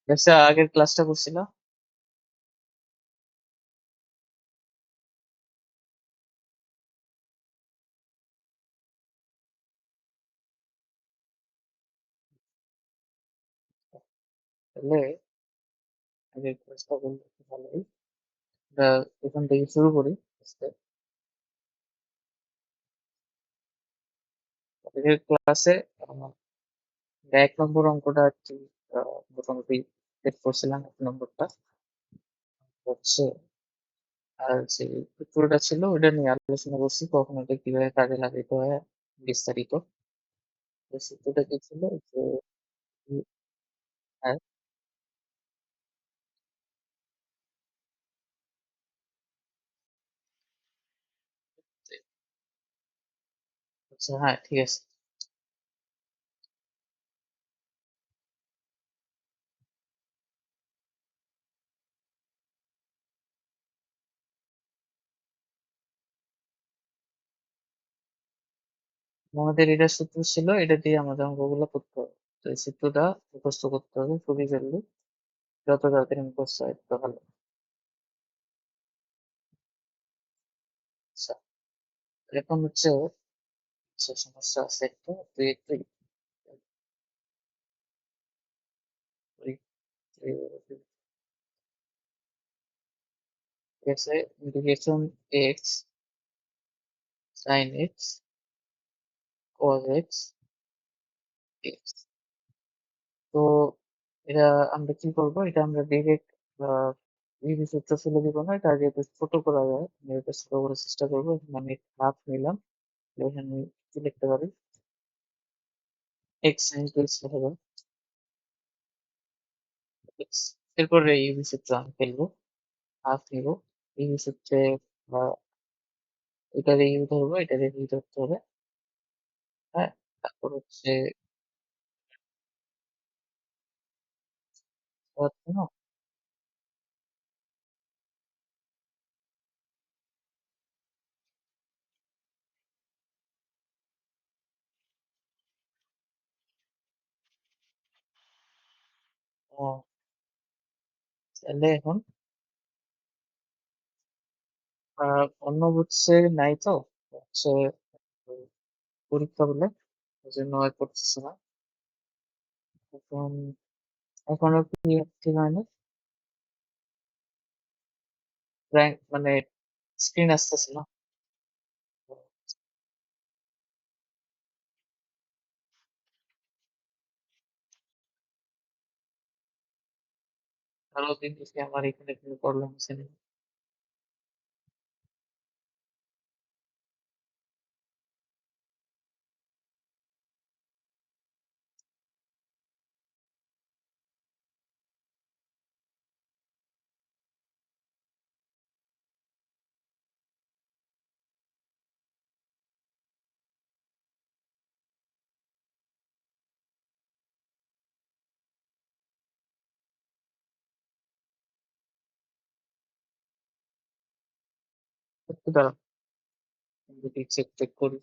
আচ্ছা, আগের ক্লাসটা করছিল। তাহলে আগের ক্লাসটা বলতে একটু ভালোই। আমরা এখান থেকে শুরু করি আজকে। আগের ক্লাসে এক নম্বর অঙ্কটা আর কি মোটামুটি সেট করছিলাম। এক নম্বরটা হচ্ছে, আর যে সূত্রটা ছিল ওটা নিয়ে আলোচনা করছি, কখন এটা কিভাবে কাজে লাগাইতে হয় বিস্তারিত। তো সূত্রটা কি ছিল যে হ্যাঁ, আচ্ছা, হ্যাঁ, ঠিক আছে। আমাদের এটা সূত্র ছিল, এটা দিয়ে আমাদের অঙ্কগুলো করতে হবে। তো এই সূত্রটা মুখস্থ করতে হবে খুবই জরুরি। যত তাড়াতাড়ি মুখস্থ হয় তত ভালো। আচ্ছা, এখন হচ্ছে, আচ্ছা, সমস্যা আছে একটু, তুই একটু ওই- ঠিক আছে, integration x sine x cos x x. তো এটা আমরা কি করব, এটা আমরা ডিরেক্ট এই সূত্র ফেলে দিব না, এটা আগে একটু ছোট করা যায়, আমি এটা ছোট করার চেষ্টা করবো। মানে হাফ নিলাম, এখানে কি লিখতে পারি, এক্স সাইন এক্স লিখে দাও, এক্স। এরপরে ইউভি সূত্র আমি ফেলবো, হাফ নিব, ইউভি সূত্রে আহ, এটা দিয়ে ইউ ধরবো, এটা দিয়ে ইউ ধরতে হবে। হ্যাঁ, তারপর হচ্ছে হচ্ছে না, আহ, তাহলে এখন অন্য হচ্ছে নাই তো, হচ্ছে পরীক্ষা বলে ওই জন্য আর করতেছে না। এখন এখনো কি ঠিক হয়নি, র্যাঙ্ক মানে স্ক্রিন আসতেছে না। আরো দিন থেকে আমার এখানে কোনো প্রবলেম হচ্ছে না। একটু দাঁড়াও, আমি যদি চেক চেক করি।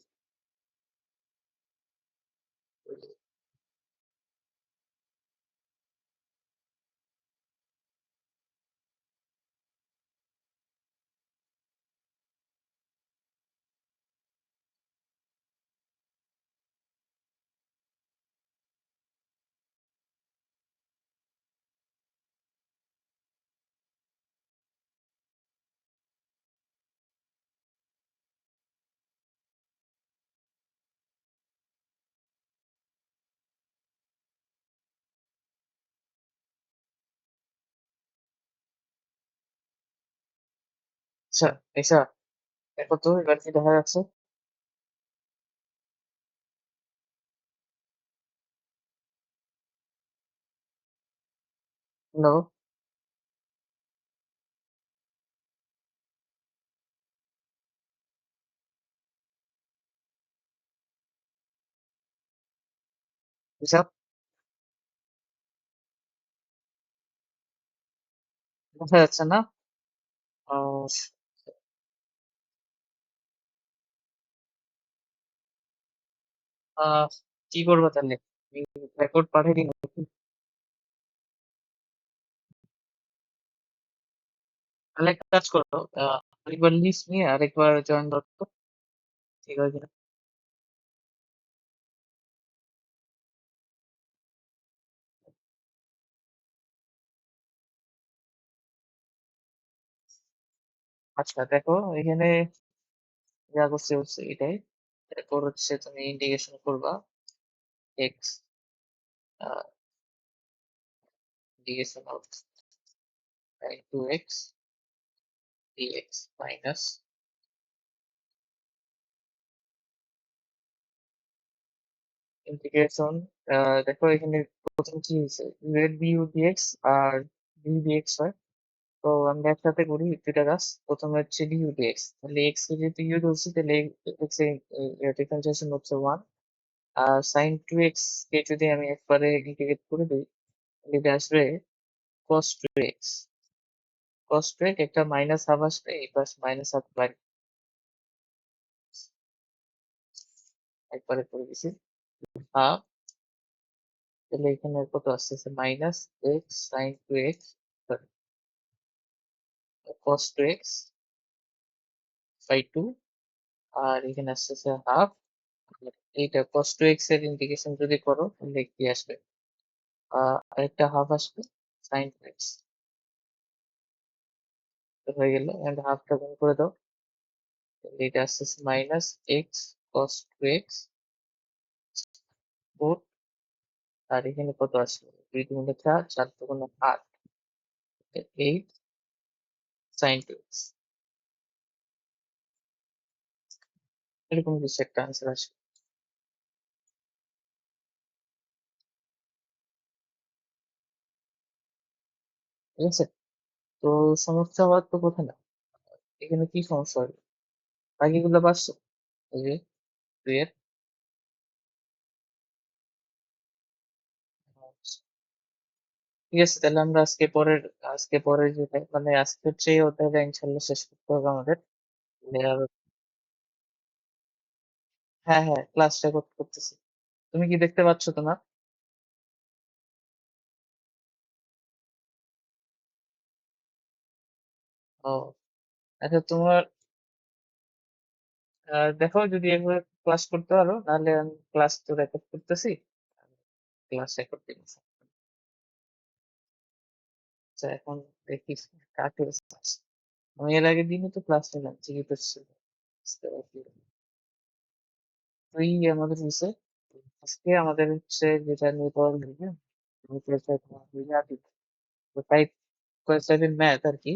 আচ্ছা, আচ্ছা, দেখো তো এবার কি দেখা যাচ্ছে। হ্যালো, এসব দেখা যাচ্ছে না। আহ, আহ, কি করবো তাহলে, রেকর্ড পাঠিয়ে দিন। তাহলে একটা কাজ করো, আরেকবার লিস্ট নিয়ে আরেকবার জয়েন করো, ঠিক আছে কিনা? আচ্ছা দেখো, এখানে যা করছে হচ্ছে এটাই। এরপর হচ্ছে তুমি ইন্টিগ্রেশন করবা x, integration of two x dx minus integration. দেখো এখানে প্রথম কি হয়েছে, জেড বিউ ডিএক্স আর ডি ডিএক্স হয়। তো আমরা একসাথে করি দুইটা কাজ। প্রথমে হচ্ছে ডিউ ডিএক্স, তাহলে এক্স কে যেহেতু ইউ ধরছি তাহলে এক্স এর ডিফারেন্সিয়েশন হচ্ছে ওয়ান। আর সাইন টু এক্স কে যদি আমি একবারে ইন্টিগ্রেট করে দিই, তাহলে এটা আসবে cos two x. Cos two x একটা মাইনাস হাফ আসবে, এই পাশ মাইনাস হাফ একবারে করে দিছি হাফ। তাহলে এখানে কত আসতেছে, minus x sine two x cos two x by two. আর এখানে আসতেছে হাফ। এইটা cos 2x এর ইন্টিগ্রেশন যদি করো তাহলে কি আসবে, আরেকটা হাফ আসবে sin 2x। তো হয়ে গেল, এন্ড হাফটা গুণ করে দাও, তাহলে এটা আসতেছে মাইনাস এক্স cos 2x 4। আর এখানে কত আসবে, দুই দুগুণে চার, চার দুগুণে আট, এইট sin 2x। এরকম কিছু একটা আনসার আসবে, ঠিক আছে? তো সমস্যা হওয়ার তো কথা না, এখানে কি সমস্যা হবে, বাকিগুলো পারছো, এই যে দুই এর। ঠিক আছে, তাহলে আমরা আজকে পরের যেটা মানে আজকের যে অধ্যায়টা ইনশাল্লাহ শেষ করতে হবে আমাদের। তাহলে হ্যাঁ হ্যাঁ, ক্লাস রেকর্ড করতেছি। তুমি কি দেখতে পাচ্ছ তোমার? ও আচ্ছা, তোমার দেখো যদি একবার ক্লাস করতে পারো, নাহলে আমি ক্লাস তো রেকর্ড করতেছি, ক্লাস রেকর্ড দিচ্ছি। আচ্ছা এখন দেখি কাকে class। আমি এর আগের দিনই তো ক্লাস নিলাম, জিজ্ঞেস ছিল বুঝতে পারছি। তুই আমাদের নিচে আজকে আমাদের হচ্ছে যেটা নিয়ে পড়া লাগবে, টাইপ টাইপের ম্যাথ আর কি,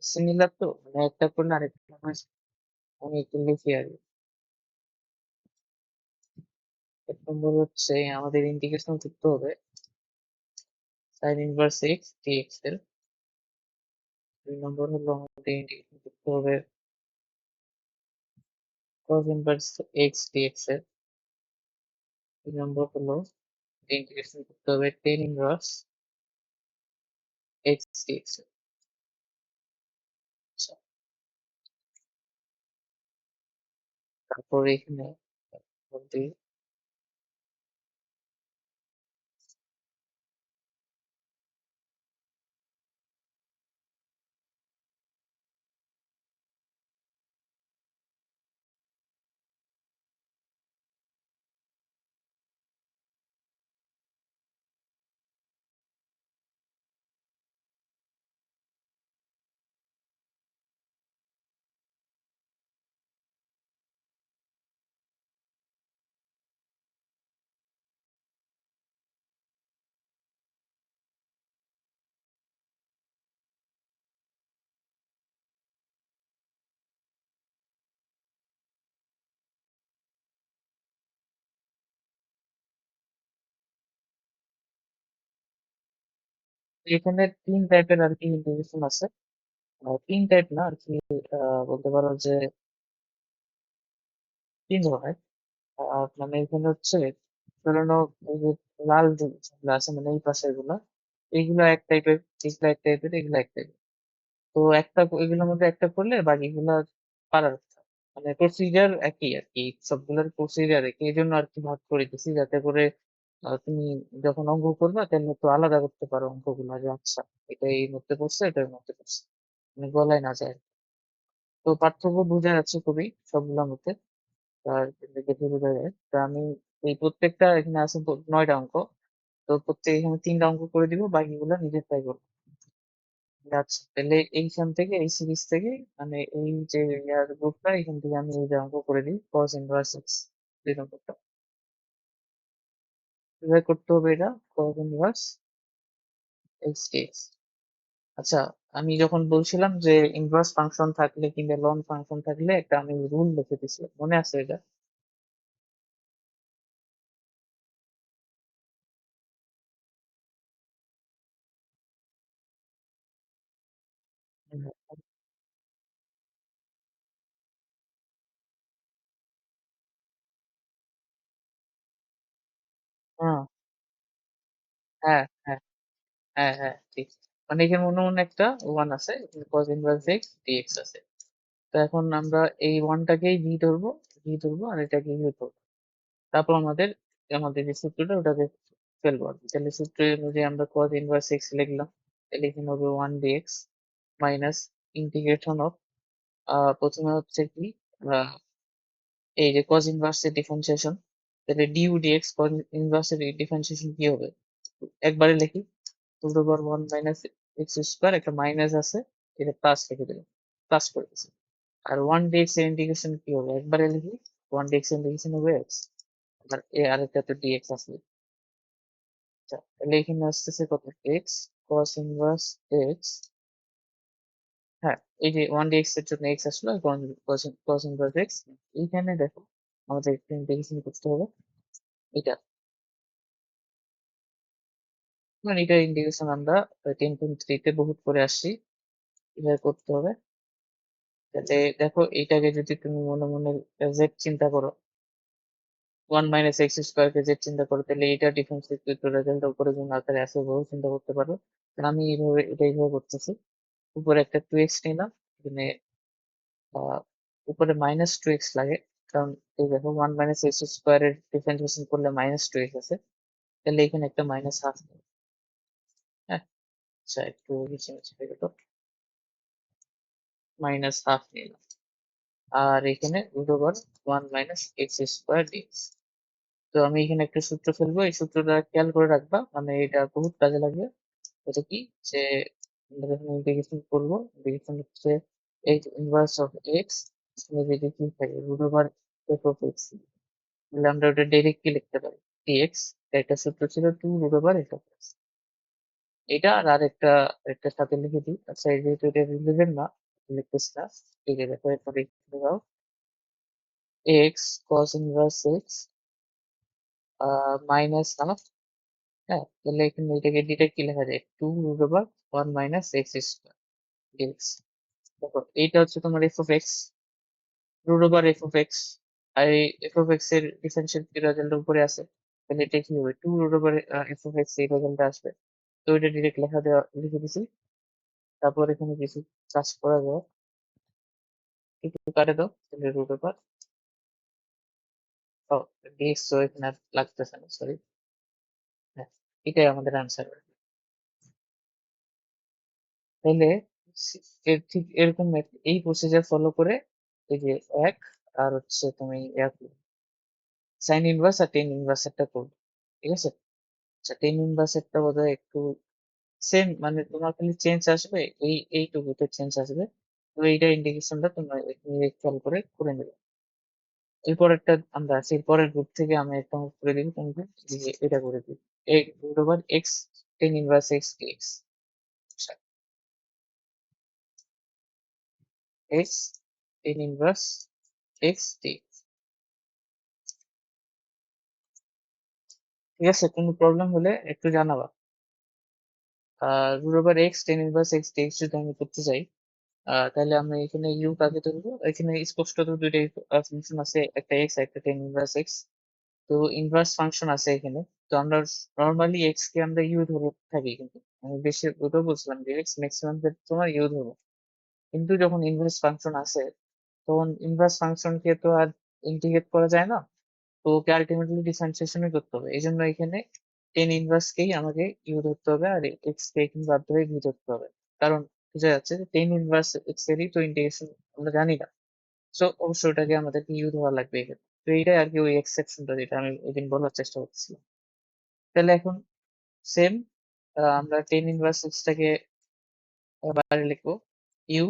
সিমিলার তো মানে একটা করলে আরেকটা আমি একটু লিখি আর কি। এক নম্বর হচ্ছে আমাদের ইন্টিগ্রেশন করতে হবে সাইন ইনভার্স এক্স ডিএক্স এর। দুই নম্বর হলো আমাদের ইন্টিগ্রেশন করতে হবে cos ইনভার্স এক্স ডিএক্স এর। তিন নম্বর হলো ইন্টিগ্রেশন করতে হবে টেন ইনভার্স এক্স ডিএক্স এর। আচ্ছা, তারপরে এখানে বলতে এখানে তিন টাইপের আর কি ইন্টিগ্রেশন আছে। তিন টাইপ না আর কি, বলতে পারো যে তিন ধরনের। মানে এখানে হচ্ছে ধরে নাও এই যে লাল যেগুলো আছে মানে এই পাশের গুলা, এইগুলো এক টাইপের, এগুলো এক টাইপের, এগুলো এক টাইপের। তো একটা এগুলোর মধ্যে একটা করলে বাকিগুলা পারার কথা। মানে প্রসিজার একই আর কি, সবগুলোর প্রসিজার একই, এই জন্য আর কি ভাগ করে দিছি যাতে করে তুমি যখন অঙ্ক করবা তাহলে তো আলাদা করতে পারো অঙ্কগুলো, যে আচ্ছা এটা এই মধ্যে পড়ছে, এটা এর মধ্যে পড়ছে। মানে গলায় না যায়। তো পার্থক্য বোঝা যাচ্ছে খুবই সবগুলোর মধ্যে। আর দেখে বোঝা যায়। তো আমি এই প্রত্যেকটা এখানে আছে 9টা অঙ্ক। তো প্রত্যেক এখানে 3টা অঙ্ক করে দিব, বাকিগুলো নিজে ট্রাই করবো। আচ্ছা, তাহলে এইখান থেকে এই সিরিজ থেকে মানে এই যে ইয়ার গ্রুপটা এখান থেকে আমি এই যে অঙ্ক করে দিই cos ইনভার্স x 2 নম্বরটা। কিভাবে করতে হবে এটা? cos inverse x dx। আচ্ছা, আমি যখন বলছিলাম যে ইনভার্স ফাংশন থাকলে কিংবা লন ফাংশন থাকলে একটা আমি রুল লিখে দিছি, মনে আছে এটা? হুম, হ্যাঁ হ্যাঁ হ্যাঁ হ্যাঁ হ্যাঁ, ঠিক। মানে এখানে মনে মনে একটা ওয়ান আছে, cos ইনভার্স x dx আছে। তো এখন আমরা এই ওয়ানটাকেই ভি ধরবো আর এটাকে ইউ ধরবো। তারপর আমাদের আমাদের যে সূত্রটা ওটাকে ফেলবো আর কি। তাহলে সূত্রের অনুযায়ী আমরা cos ইনভার্স x লিখলাম। তাহলে এখানে হবে 1 dx মাইনাস ইন্টিগ্রেশন অফ প্রথমে হচ্ছে কি এই যে cos ইনভার্স এর ডিফারেন্সিয়েশন। তাহলে ডিউ ডিএক্স cos ইনভার্স এর ডিফারেন্সিয়েশন কি হবে? একবারে লিখি, রুট ওভার 1 - x স্কোয়ার, একটা মাইনাস আছে, এটা প্লাস লিখে দিলাম, প্লাস করে দিচ্ছি। আর 1 dx এর ইন্টিগ্রেশন কি হবে? একবারে লিখি, 1 dx এর ইন্টিগ্রেশন হবে এক্স, আর এ আরেকটা তো ডিএক্স আছে। আচ্ছা, তাহলে এখানে আসতেছে কত? X cos inverse x. হ্যাঁ, এই যে 1 dx এর জন্য এক্স আসলো, এখন cos ইনভার্স এক্স। এইখানে দেখো আমাদের একটু ইন্টিগ্রেশন করতে হবে এটা। মানে এটা ইন্টিগ্রেশন আমরা 10.3 তে বহুত করে আসছি। এভাবে করতে হবে। যাতে দেখো এইটাকে যদি তুমি মনে মনে জেড চিন্তা করো, 1 - x স্কোয়ার কে জেড চিন্তা করো, তাহলে এটা ডিফারেন্স রেজাল্ট উপরে গুণ আকারে আসে বহু চিন্তা করতে পারো। কারণ আমি এইভাবে করতেছি। উপরে একটা 2x নিলাম, এখানে আহ, উপরে -2x লাগে। কারণ এই দেখো 1 - x স্কোয়ার এর ডিফারেন্সিয়েশন করলে -2x আছে। তাহলে এখানে একটা -1/2। হ্যাঁ, আচ্ছা, একটু নিচে নিচে হয়ে গেল, -1/2 নিলাম। আর এখানে root over 1 - x square dx. তো আমি এখানে একটা সূত্র ফেলবো, এই সূত্রটা খেয়াল করে রাখবা, মানে এটা বহুত কাজে লাগবে। এটা কি যে আমরা যখন ইন্টিগ্রেশন করবো, ইন্টিগ্রেশন হচ্ছে এইচ ইনভার্স অফ এক্স, যদি কি থাকে root over f of x, তাহলে আমরা ওটা ডাইরেক্টলি লিখতে পারি ডিএক্স। একটা সূত্র ছিল 2 √এফ অফ এক্স। এটা আর আরেকটা একটা সাথে লিখে দিই। আচ্ছা, এই যেহেতু এটা রিলেভেন্ট না, লিখতেছি না। এই যে দেখো এরপরে লিখে দাও, x cos inverse x minus half. হ্যাঁ, তাহলে এখানে এটাকে ডিরেক্টলি লেখা যায় 2 √ওভার 1 - x স্কোয়ার ডিএক্স। দেখো এইটা হচ্ছে তোমার f of x, root over f of x. আর এই এফ অফ এক্স এর ডিফারেন্সিয়াল রেজাল্ট উপরে আছে। তাহলে এটা কি হবে? 2 √ওভার এফ অফ এক্স, এই রেজাল্টটা আসবে। তো এটা ডিরেক্ট লিখে দিছি। তারপর এখানে কিছু কাজ করা যায়, একটু কাটে দাও, তাহলে রুট ওভার ও ডিএক্স, তো এখানে আর লাগতেছে না, সরি। হ্যাঁ, এটাই আমাদের আনসার। তাহলে এর ঠিক এরকম এই প্রসিজার ফলো করে এই যে এক আর হচ্ছে তুমি সাইন ইনভার্স আর টেন ইনভার্স একটা করবে, ঠিক আছে? আচ্ছা, টেন ইনভার্স একটা বোধহয় একটু সেম, মানে তোমার খালি চেঞ্জ আসবে, এইটুকুতে চেঞ্জ আসবে। তো এইটা ইন্ডিকেশনটা তোমরা এখানে খেয়াল করে নেবে। এরপর একটা আমরা আছি, এরপরের গ্রুপ থেকে আমি একটা করে দিই তোমাকে, যে এটা করে দিই, এই root over x tan inverse x dx. X tan inverse x dx. ঠিক আছে, কোনো প্রবলেম হলে একটু জানাবা। Root over x tan inverse x dx যদি আমি করতে চাই, তাহলে আমরা এখানে ইউ কাকে ধরবো? এখানে স্পষ্টত দুইটাই ফাংশন আছে, একটা এক্স একটা টেন ইনভার্স এক্স। তো ইনভার্স ফাংশন আছে এখানে। তো আমরা নর্মালি এক্স কে আমরা ইউ ধরে থাকি, কিন্তু আমি বেশি ওটাও বলছিলাম যে এক্স ম্যাক্সিমাম ক্ষেত্রে তোমার ইউ ধরবো। কিন্তু যখন ইনভার্স ফাংশন আসে, তখন ইনভার্স ফাংশনকে তো আর ইন্টিগ্রেট করা যায় না। তো ওকে আলটিমেটলি ডিফারেন্সিয়েশনই করতে হবে। এই জন্য এখানে টেন ইনভার্সকেই আমাকে ইউ ধরতে হবে, আর এক্স কে এখানে বাধ্য হয়ে ভি ধরতে হবে। কারণ বোঝা যাচ্ছে যে টেন ইনভার্স এক্স এরই তো ইন্টিগ্রেশন আমরা জানি না। সো অবশ্যই ওটাকে আমাদেরকে ইউ ধরা লাগবে এখানে। তো এইটাই আর কি ওই এক্সেপশনটা যেটা আমি ওই দিন বলার চেষ্টা করছিলাম। তাহলে এখন সেম আমরা টেন ইনভার্স এক্সটাকে বাইরে লিখবো ইউ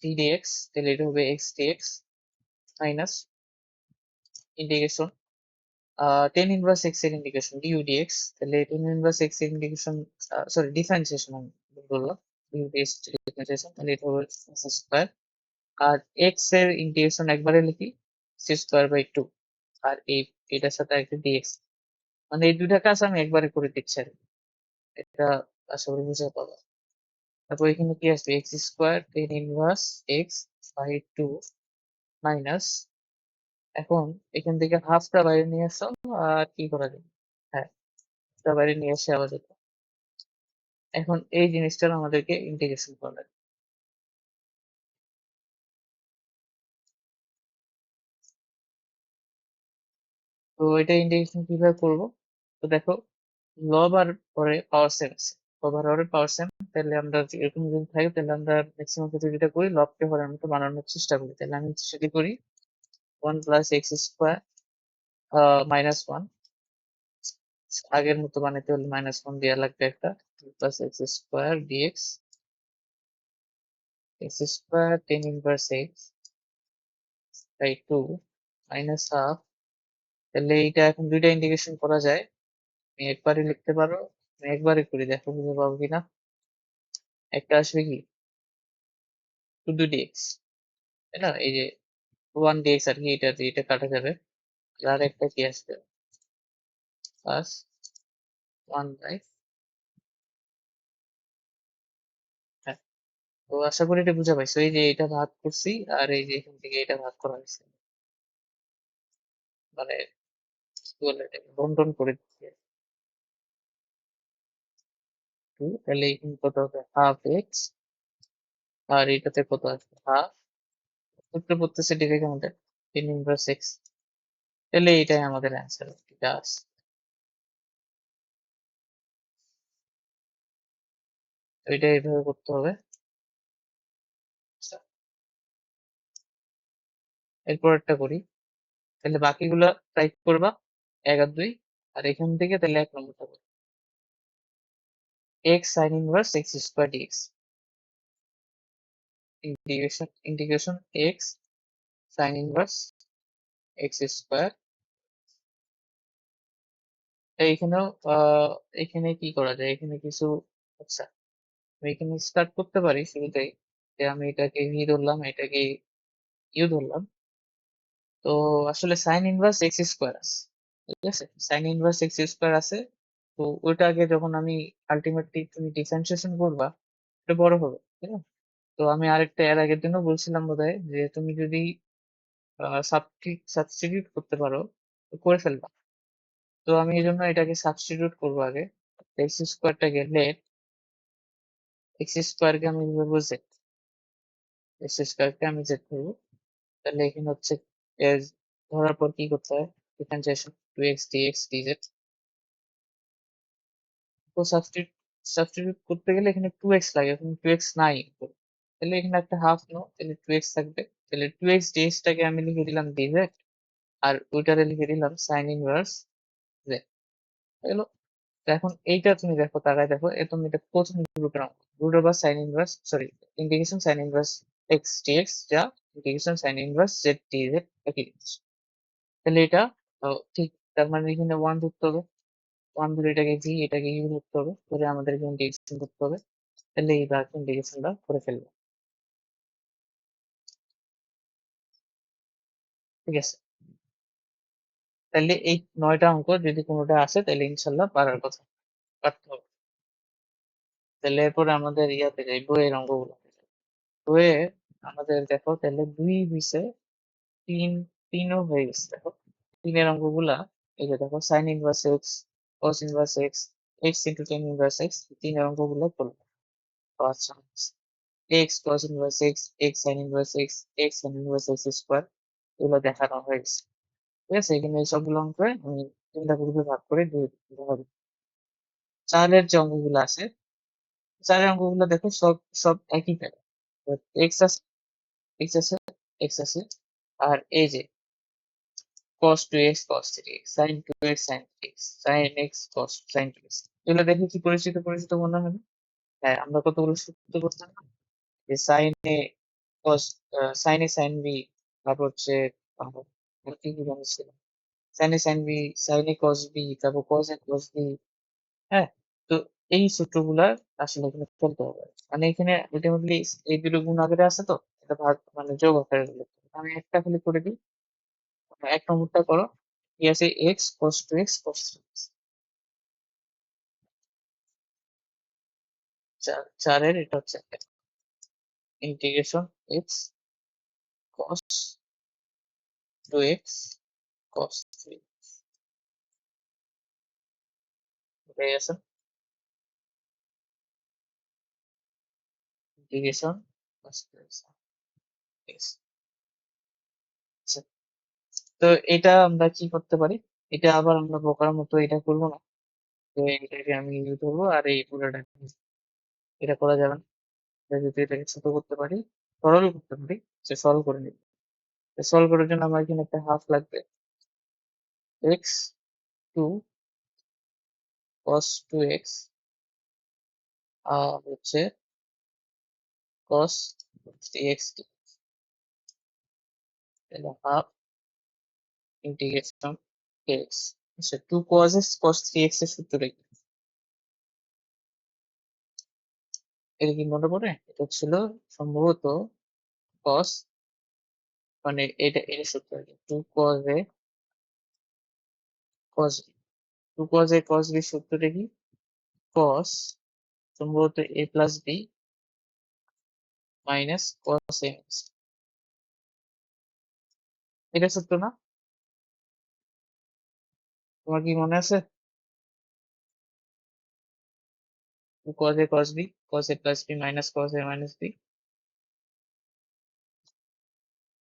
টি ডিএক্স, তাহলে এটা হবে x dx minus integration tan inverse x এর ইন্টিগ্রেশন ডিউ ডিএক্স, তাহলে টেন ইনভার্স এক্স এর ইন্টিগ্রেশন সরি ডিফারেন্সিয়েশন আমি বললাম, ডিউ ডিএক্স ডিফারেন্সিয়েশন, তাহলে এটা হবে এক্স স্কোয়ার। আর এক্স এর ইন্টিগ্রেশন একবারে লিখি সি স্কোয়ার বাই টু, আর এই এটার সাথে একটা ডিএক্স, মানে এই দুইটা কাজ আমি একবারে করে দিচ্ছি আর কি। এটা আশা করি বুঝতে পারবো। তারপর এখানে কি আসবে x square tan inverse x by two minus, এখন এখান থেকে হাফটা বাইরে নিয়ে আসো, আর কি করা যায়, হ্যাঁ হাফটা বাইরে নিয়ে আসে আবার যেত। এখন এই জিনিসটার আমাদেরকে ইন্টিগ্রেশন করা লাগে। তো এটা ইন্টিগ্রেশন কিভাবে করব, তো দেখো লব আর পরে পাওয়ার সেম আছে, লব আর হরে পাওয়ার সেম, তাহলে আমরা এরকম যদি থাকে তাহলে আমরা ম্যাক্সিমাম ক্ষেত্রে যেটা করি লবকে হরের মতো বানানোর চেষ্টা করি, তাহলে আমি সেটা করি one plus x square minus one, আগের মতো বানাইতে হলে মাইনাস ওয়ান দেওয়া লাগবে একটা, plus x square d x x square tan inverse x by two minus half, তাহলে এইটা এখন দুইটা ইন্টিগ্রেশন করা যায়, তুমি একবারই লিখতে পারো, আমি একবারই করি দেখো বুঝতে পারবো কিনা। একটা আসবে কি টু টু ডিএক্স, তাই না, এই যে ওয়ান ডিএক্স আর কি, এটা দিয়ে এটা কাটা যাবে, আর একটা কি আসবে প্লাস ওয়ান বাই, হ্যাঁ। তো আশা করি এটা বুঝা পাইছো, এই যে এটা ভাগ করছি আর এই যে এখান থেকে এটা ভাগ করা হয়েছে, মানে কি বলে এটাকে বন্টন করে দিচ্ছি টু, তাহলে এখানে কত হবে হাফ এক্স, আর এটাতে কত আসবে হাফ, সূত্র পড়তেছে ডিরেক্ট আমাদের টেন ইনভার্স এক্স, তাহলে এটাই আমাদের অ্যান্সার, এটা আছে। তো এটা এইভাবে করতে হবে। আচ্ছা, এরপর একটা করি, তাহলে বাকিগুলা ট্রাই করবা এক আর দুই, আর এখান থেকে তাহলে এক নম্বরটা করি x sine inverse x square d x, integration x sine inverse x square, এইখানেও এখানে কি করা যায়, এখানে কিছু, আচ্ছা আমি এখানে স্টার্ট করতে পারি শুরুতেই, যে আমি এটাকে ভি ধরলাম এটাকে ইউ ধরলাম, তো আসলে সাইন ইনভার্স এক্স স্কোয়ার আছে, ঠিক আছে সাইন ইনভার্স এক্স স্কোয়ার আছে, তো ওইটাকে যখন আমি আলটিমেটলি তুমি ডিফারেন্সিয়েশন করবা এটা বড় হবে, ঠিক আছে। তো আমি আরেকটা এর আগের দিনও বলছিলাম বোধহয় যে তুমি যদি সাবস্টিটিউট করতে পারো তো করে ফেলবা, তো আমি এই জন্য এটাকে সাবস্টিটিউট করবো আগে, এক্স স্কোয়ারটাকে লেট এক্স স্কোয়ারকে আমি ধরবো জেড, এক্স স্কোয়ারকে আমি জেড ধরবো, তাহলে এখানে হচ্ছে এর ধরার পর কি করতে হয় differentiation two x d x d z, তো সাবস্টিটিউট করতে গেলে এখানে টু এক্স লাগে, এখন টু এক্স নাই তো, তাহলে এখানে একটা হাফ নো, তাহলে টু এক্স থাকবে, তাহলে টু এক্স ডিএক্সটাকে আমি লিখে দিলাম ডিজেড, আর ওইটারে লিখে দিলাম সাইন ইনভার্স জেড, হলো। তো এখন এইটা তুমি দেখো তাকায় দেখো, এ তুমি এটা প্রথম গ্রুপের অঙ্ক, root over sine inverse sorry integration sine inverse x dx যা integration sine inverse z dz একই জিনিস, তাহলে এটা ঠিক, তার মানে এখানে ওয়ান ধরতে হবে, ওয়ান ধরে এটাকে জি এটাকে ইউ ধরতে হবে, করে আমাদেরকে ইন্টিগ্রেশন করতে হবে, তাহলে এই ভাগ ইন্টিগ্রেশনটা করে ফেলবো, ঠিক আছে। তাহলে এই 9টা অঙ্ক যদি কোনোটা আসে তাহলে ইনশাল্লাহ পারার কথা, পারতে হবে। তাহলে এরপরে আমাদের ইয়াতে যাই বইয়ের অঙ্কগুলো, বইয়ে আমাদের দেখো তাহলে দুই বিশে তিন, তিনও হয়ে গেছে দেখো, তিনের অঙ্কগুলা এই যে দেখো sign inverse x cos inverse x x into ten inverse x, তিনের অঙ্কগুলো করবো। তো আচ্ছা x cos inverse x x sine inverse x x sine inverse x square, এগুলো দেখানো হয়ে গেছে, ঠিক আছে। এখানে এই সবগুলো অঙ্ক আমি তিনটা গ্রুপে ভাগ করে দুই ভাগ, চারের যে অঙ্কগুলো আছে চারের অঙ্কগুলো দেখো, সব সব একই প্যাটার্ন। এক্স আছে, এক্স আছে, এক্স আছে, আর এই যে cos 2x cos 3x sin 2x sin 3x sin x cos sin 2x, এগুলো দেখে কি পরিচিত পরিচিত মনে হবে? হ্যাঁ, আমরা কতগুলো সূত্র করতাম না, যে cos sin a sin b, তারপর হচ্ছে কি কি জানি ছিল, sin a sin b, sin a cos b, তারপর cos a cos b। হ্যাঁ, তো এই সূত্রগুলা আসলে এখানে ফেলতে হবে, মানে এখানে আলটিমেটলি এই দুটো গুণ আকারে আছে, তো এটা ভাগ মানে যোগ আকারে হলো। আমি একটা খালি করে দিই, এক নম্বরটা করো, কি আছে, x cos 2x cos 3x, চারের এটা হচ্ছে integration x cos 2x cos 3, এটাই আছে ইন্টিগ্রেশন cos 2x। আচ্ছা, তো এটা আমরা কি করতে পারি, এটা আবার আমরা বোকার মতো এটা করবো না, তো এটাকে আমি ধরবো আর এই পুরোটা, এটা করা যাবে না। এটা যদি এটাকে ছোট করতে পারি, সরল করতে পারি, সে সরল করে নিব। সলভ করার জন্য আমার এখানে একটা হাফ লাগবে, x 2 cos 2x আর হচ্ছে cos 3x, তাহলে হাফ ইন্টিগ্রেশন x। আচ্ছা, 2 cos x cos 3x এর সূত্রটা কি? এটা কি মনে পড়ে? এটা ছিল সম্ভবত cos, মানে এটা এর সূত্র আর কি, 2 cos a cos b, 2 cos a cos b সূত্রটা কি? cos, সম্ভবত a plus b minus cos a minus b। এটা সূত্র না? তোমার কি মনে আছে? 2 cos a cos b cos a plus b minus cos a minus b,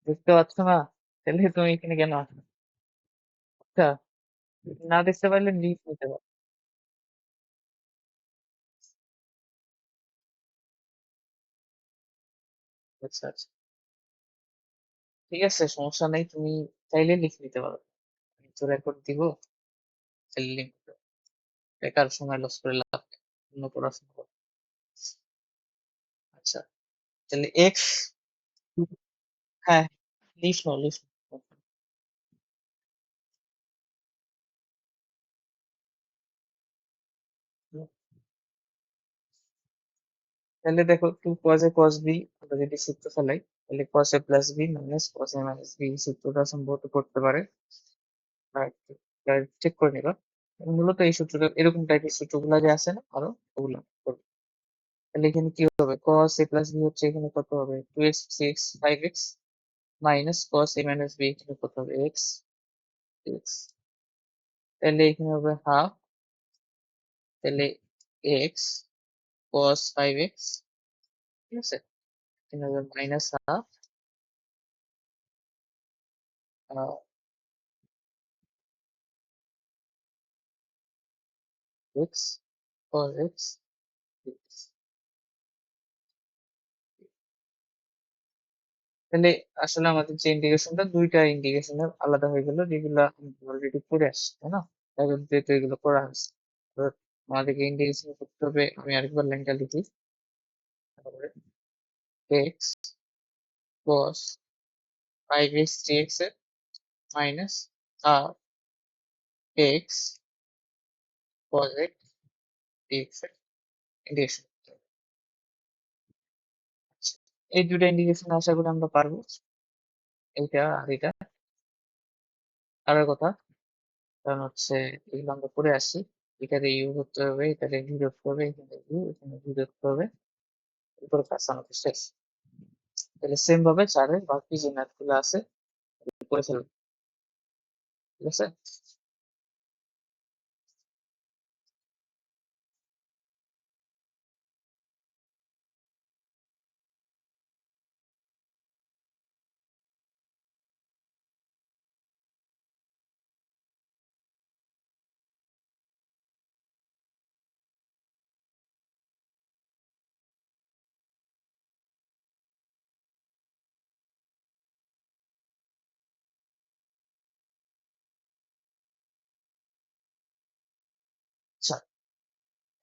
দেখতে পাচ্ছ না? তাহলে তুমি এখানে কেন আসো? আচ্ছা, না দেখতে পারলে লিখ নিতে পারো। আচ্ছা আচ্ছা, ঠিক আছে, সমস্যা নেই, তুমি চাইলে লিখে নিতে পারো, আমি তো রেকর্ড দিব, চাইলে লিখ নিতে পারো। বেকার সময় লস করে লাভ নেই, অন্য পড়াশোনা করো। আচ্ছা, তাহলে এক্স, হ্যাঁ, লিখ নাও লিখ নাও। তাহলে দেখো, 2 cos a cos b, আমরা যদি সূত্র ফেলাই, তাহলে cos a plus b minus cos a minus b সূত্রটা সম্ভবত করতে পারে, চেক করে নিবা। মূলত এই সূত্রটা, এরকম টাইপের সূত্রগুলো যে আছে না আরো, ওগুলো করবে। তাহলে এখানে কি হবে, cos a plus b হচ্ছে এখানে কত হবে, 2x 6 5x minus cos a minus b এখানে কত হবে, x x, তাহলে এখানে হবে হাফ, তাহলে x cos 5x, ঠিক আছে, এখানে হবে minus half x cos x dx। তাহলে আসলে আমাদের যে ইন্টিগ্রেশনটা, দুইটা ইন্টিগ্রেশনের আলাদা হয়ে গেল, যেগুলো অলরেডি করে আসছে, তাই না? এখন যেহেতু এগুলো করা হচ্ছে, তো আমাদেরকে ইন্টিগ্রেশন করতে হবে। আমি আরেকবার লাইনটা লিখি, তারপরে x cos 5x dx এর মাইনাস আর x cos x dx এর ইন্টিগ্রেশন করতে হবে। আচ্ছা, এই দুটা ইন্টিগ্রেশন আশা করি আমরা পারবো, এইটা আর এটা। আর একটা কথা, কারণ হচ্ছে এগুলো আমরা করে আসি, এটাতে ইউ করতে হবে, এটাতে ভি করতে হবে, এখানে ইউ, এখানে ভি করতে হবে, এরপরে কাজ আমাদের শেষ। তাহলে সেম ভাবে চারের বাকি যে ম্যাথ গুলো আছে করে ফেলবো, ঠিক আছে।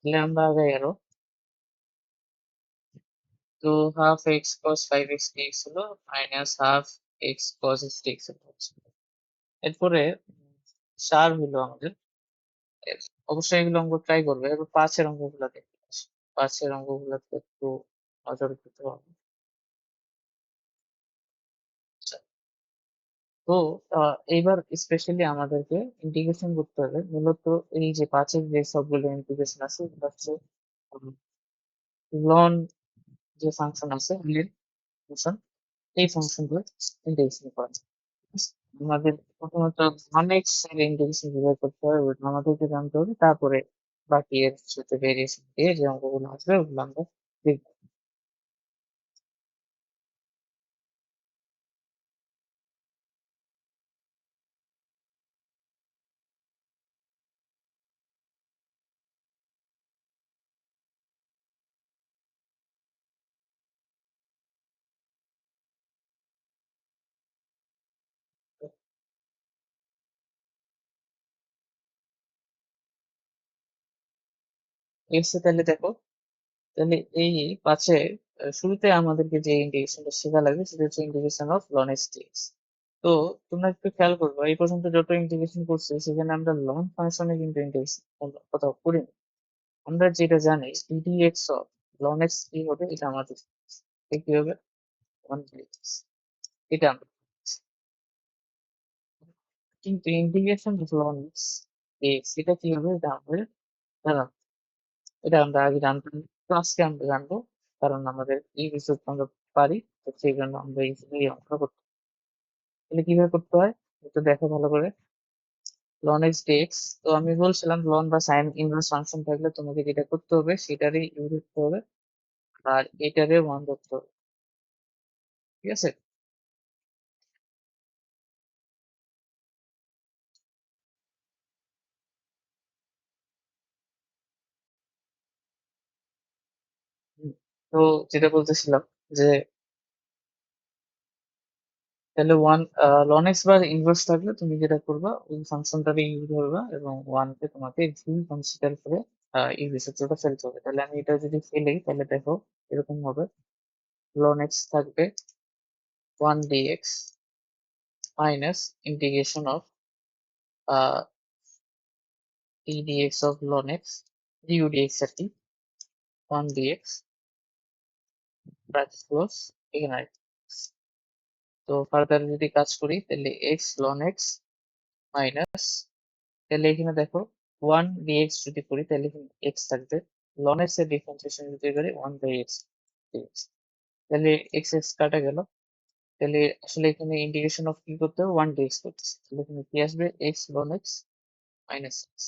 তাহলে আমরা আগে আরো তো হাফ এক্স কস 5x dx হলো মাইনাস হাফ এক্স কস dx হচ্ছে। এরপরে 4 হলো আমাদের। অবশ্যই এগুলো অঙ্ক ট্রাই করবে। এবার 5 এর অঙ্কগুলো দেখতে আসি। 5 এর অঙ্কগুলোতে একটু নজর দিতে হবে। আচ্ছা, তো এইবার স্পেশালি আমাদেরকে ইন্টিগ্রেশন করতে হবে। মূলত এই যে 5-এর যে সবগুলো ইন্টিগ্রেশন আছে সেটা হচ্ছে লন যে ফাংশন আছে লিন ফাংশন, এই ফাংশনগুলো ইন্টিগ্রেশন করা যায়। আমাদের প্রথমত অনেক এর ইন্টিগ্রেশন বের করতে হবে, ওটা আমাদেরকে জানতে হবে। তারপরে বাকি এর সাথে ভেরিয়েশন দিয়ে যে অঙ্কগুলো আসবে ওগুলো আমরা দেখব। এসে তাহলে দেখো, তাহলে এই পাঁচে শুরুতে আমাদেরকে যে ইন্টিগ্রেশনটা শেখা লাগবে সেটা হচ্ছে integration of ln x d x. তো তোমরা একটু খেয়াল করবে, এই পর্যন্ত যত ইন্টিগ্রেশন করছে সেখানে আমরা লন ফাংশনে কিন্তু ইন্টিগ্রেশন কোথাও করিনি। আমরা যেটা জানি ডিডিএক্স অফ লন এক্স কি হবে, এটা আমাদের কি হবে, ওয়ান ডিএক্স, এটা আমরা জানি। কিন্তু integration of ln x d x এটা কি হবে, এটা আমাদের জানা, এটা আমরা আগে জানতাম। তো আজকে আমরা জানবো, কারণ আমাদের এই বিষয় আমরা পারি। তো সেই জন্য আমরা এই অঙ্কটা করতে। তাহলে কিভাবে করতে হয় একটু দেখো ভালো করে। লন এক্স ডিএক্স, তো আমি বলছিলাম লন বা সাইন ইনভার্স ফাংশন থাকলে তোমাকে যেটা করতে হবে সেটারই ইউজ করতে হবে, আর এটারে ওয়ান ধরতে হবে। ঠিক আছে? হুম, তো যেটা বলতেছিলাম যে তাহলে one loan x bar inverse থাকলে তুমি যেটা করবা ওই ফাংশনটাকে ইউজ করবা এবং ওয়ান কে তোমাকে ভি কনসিডার করে এই বিষয়টা ফেলতে হবে। তাহলে আমি এটা যদি ফেলি তাহলে দেখো এরকম হবে, ln x থাকবে 1 dx minus integration of d dx of ln x du dx আর কি, 1 dx ব্র্যাকেট ক্লোজ, এখানে আর কি। তো ফার্দার যদি কাজ করি তাহলে x ln x মাইনাস, তাহলে এখানে দেখো 1 dx যদি করি তাহলে এখানে x থাকবে, ln x এর ডিফারেন্সিয়েশন যদি করি 1 বাই x dx, তাহলে x x কাটা গেল। তাহলে আসলে এখানে ইন্টিগ্রেশন অফ কি করতে হবে, 1 dx করতেছে, তাহলে এখানে কি আসবে, x ln x minus x.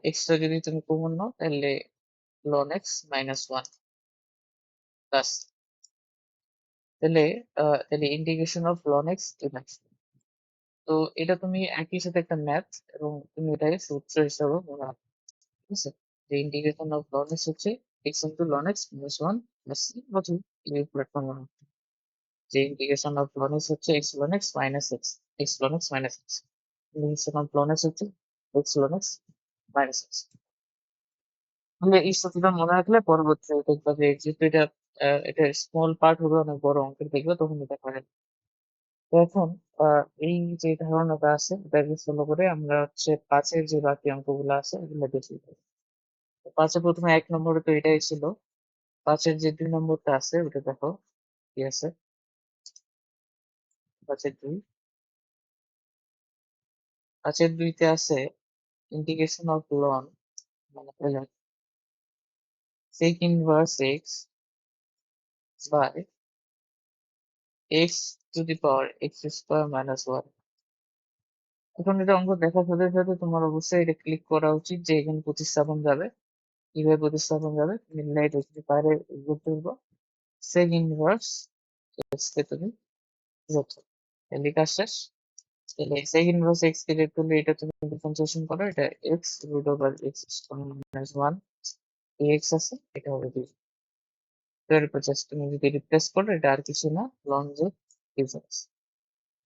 Extra যদি তুমি কমন নাও তাহলে ln x minus one plus, তাহলে তাহলে ইন্টিগ্রেশন অফ ln x এটা। তো এটা তুমি একই সাথে একটা ম্যাথ, এবং তুমি এটাকে সূত্র হিসাবে মনে রাখো। ঠিক আছে? যে ইন্টিগ্রেশন অফ ln x হচ্ছে x into ln x minus one plus c, অথবা এই প্ল্যাটফর্ম মনে রাখো যে ইন্টিগ্রেশন অফ ln x হচ্ছে x ln x minus x, x ln x minus x, integration of ln x হচ্ছে x ln x minus x. তুমি এই সূত্রটা মনে রাখলে পরবর্তীতে দেখবা যে যেহেতু এটা স্মল পার্ট হবে অনেক বড় অঙ্কের দেখবে তখন এটা করে। তো এখন এই যে ধারণাটা আছে এটাকে ফলো করে আমরা হচ্ছে 5-এর যে বাকি অঙ্কগুলো আছে এগুলো দেখি। তো 5-এ প্রথমে 1 নম্বরে তো এটাই ছিল। 5-এর যে 2 নম্বরটা আছে ওটা দেখো কি আছে। 5-এর 2, 5-এর 2-তে আছে ইন্টিগ্রেশন অফ লন মানে sec inverse x by x to the power x square minus one. এখন এটা অঙ্ক দেখার সাথে সাথে তোমার অবশ্যই এটা ক্লিক করা উচিত যে এখানে প্রতিস্থাপন যাবে। কিভাবে প্রতিস্থাপন যাবে তুমি লাইট এখানে বাইরে করতে পারবো, সেক ইনভার্স এক্স কে তুমি যত, তাহলে কাজ শেষ। তাহলে সেক ইনভার্স এক্স কে যেটা করলে এটা তুমি ডিফারেন্সিয়েশন করো, এটা x root over x minus one x আছে, এটা হবে দুই। এরপর জাস্ট তুমি যদি রিপ্লেস করো এটা আর কিছু না, লং যে ডিফারেন্স।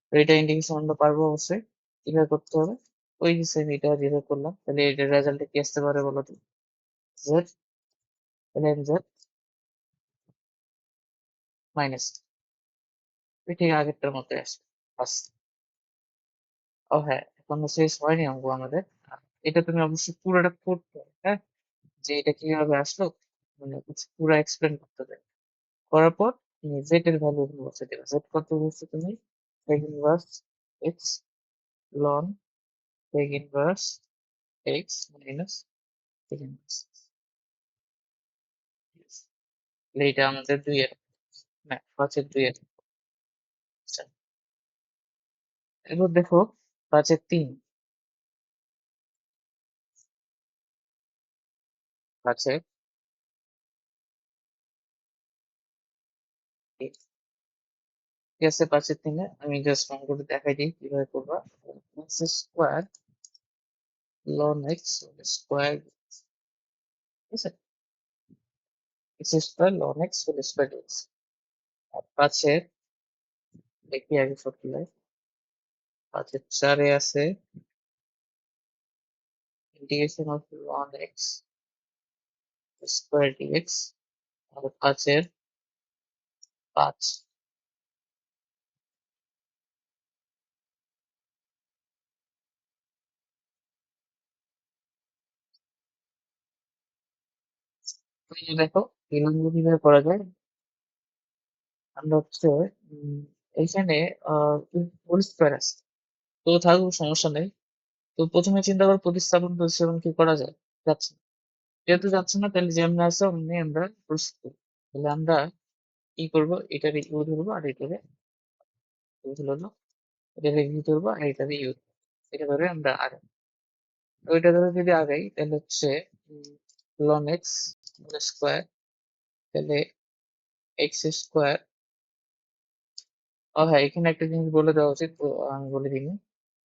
তো এটা ইন্ডিকেশন আমরা পারবো অবশ্যই। কিভাবে করতে হবে, ওই যে সেম এটা যেভাবে করলাম, তাহলে এটার রেজাল্টে কি আসতে পারে বলো তো। জেড ln জেড মাইনাস ঠিক আগেরটার মতো আসবে বাস। ও হ্যাঁ, এখনো শেষ হয়নি অঙ্ক আমাদের। এটা তুমি অবশ্যই পুরোটা করতে হবে, হ্যাঁ, যে এটা কিভাবে আসলো, মানে পুরো এক্সপ্লেন করতে হবে। করার পর তুমি জেড এর ভ্যালু বসে দেবে। জেড কত বলছো তুমি? sec inverse x ln sec inverse x minus sec inverse. এইটা আমাদের 2 এর, না 5 এর 2 এর। আচ্ছা, এবার দেখো 5 এর 3, 5 এর তিন। ঠিক আছে, 5 এর 3 এ আমি জাস্ট অঙ্কটা দেখাই দিই কিভাবে করবা। X square ln x square, ঠিক আছে, x square ln x whole square x. আর 5 এর দেখি আগে সবগুলো। 5 এর 4 এ আছে integration of ln x square dx. আর 5 এর 5, তুমি দেখো এই অঙ্ক কিভাবে করা যায়। আমরা হচ্ছে উম, এইখানে হোল স্কোয়ার আছে, তো থাকুক সমস্যা নেই। তো প্রথমে চিন্তা করো প্রতিস্থাপন প্রতিস্থাপন কি করা যায়, যাচ্ছে না। যেহেতু যাচ্ছে না তাহলে যেমন আছে অমনি আমরা প্রস্তুত করি। তাহলে আমরা কি করবো, এটারে ইউ ধরবো আর এটারে ইউ ধরলো, এটারে ভি ধরবো আর এটারে ইউ, এটা ধরে আমরা আগাই। তো এটা ধরে যদি আগাই তাহলে হচ্ছে লন এক্স স্কোয়ার, তাহলে এক্স স্কোয়ার। ও হ্যাঁ, এখানে একটা জিনিস বলে দেওয়া উচিত, তো আমি বলে দিই।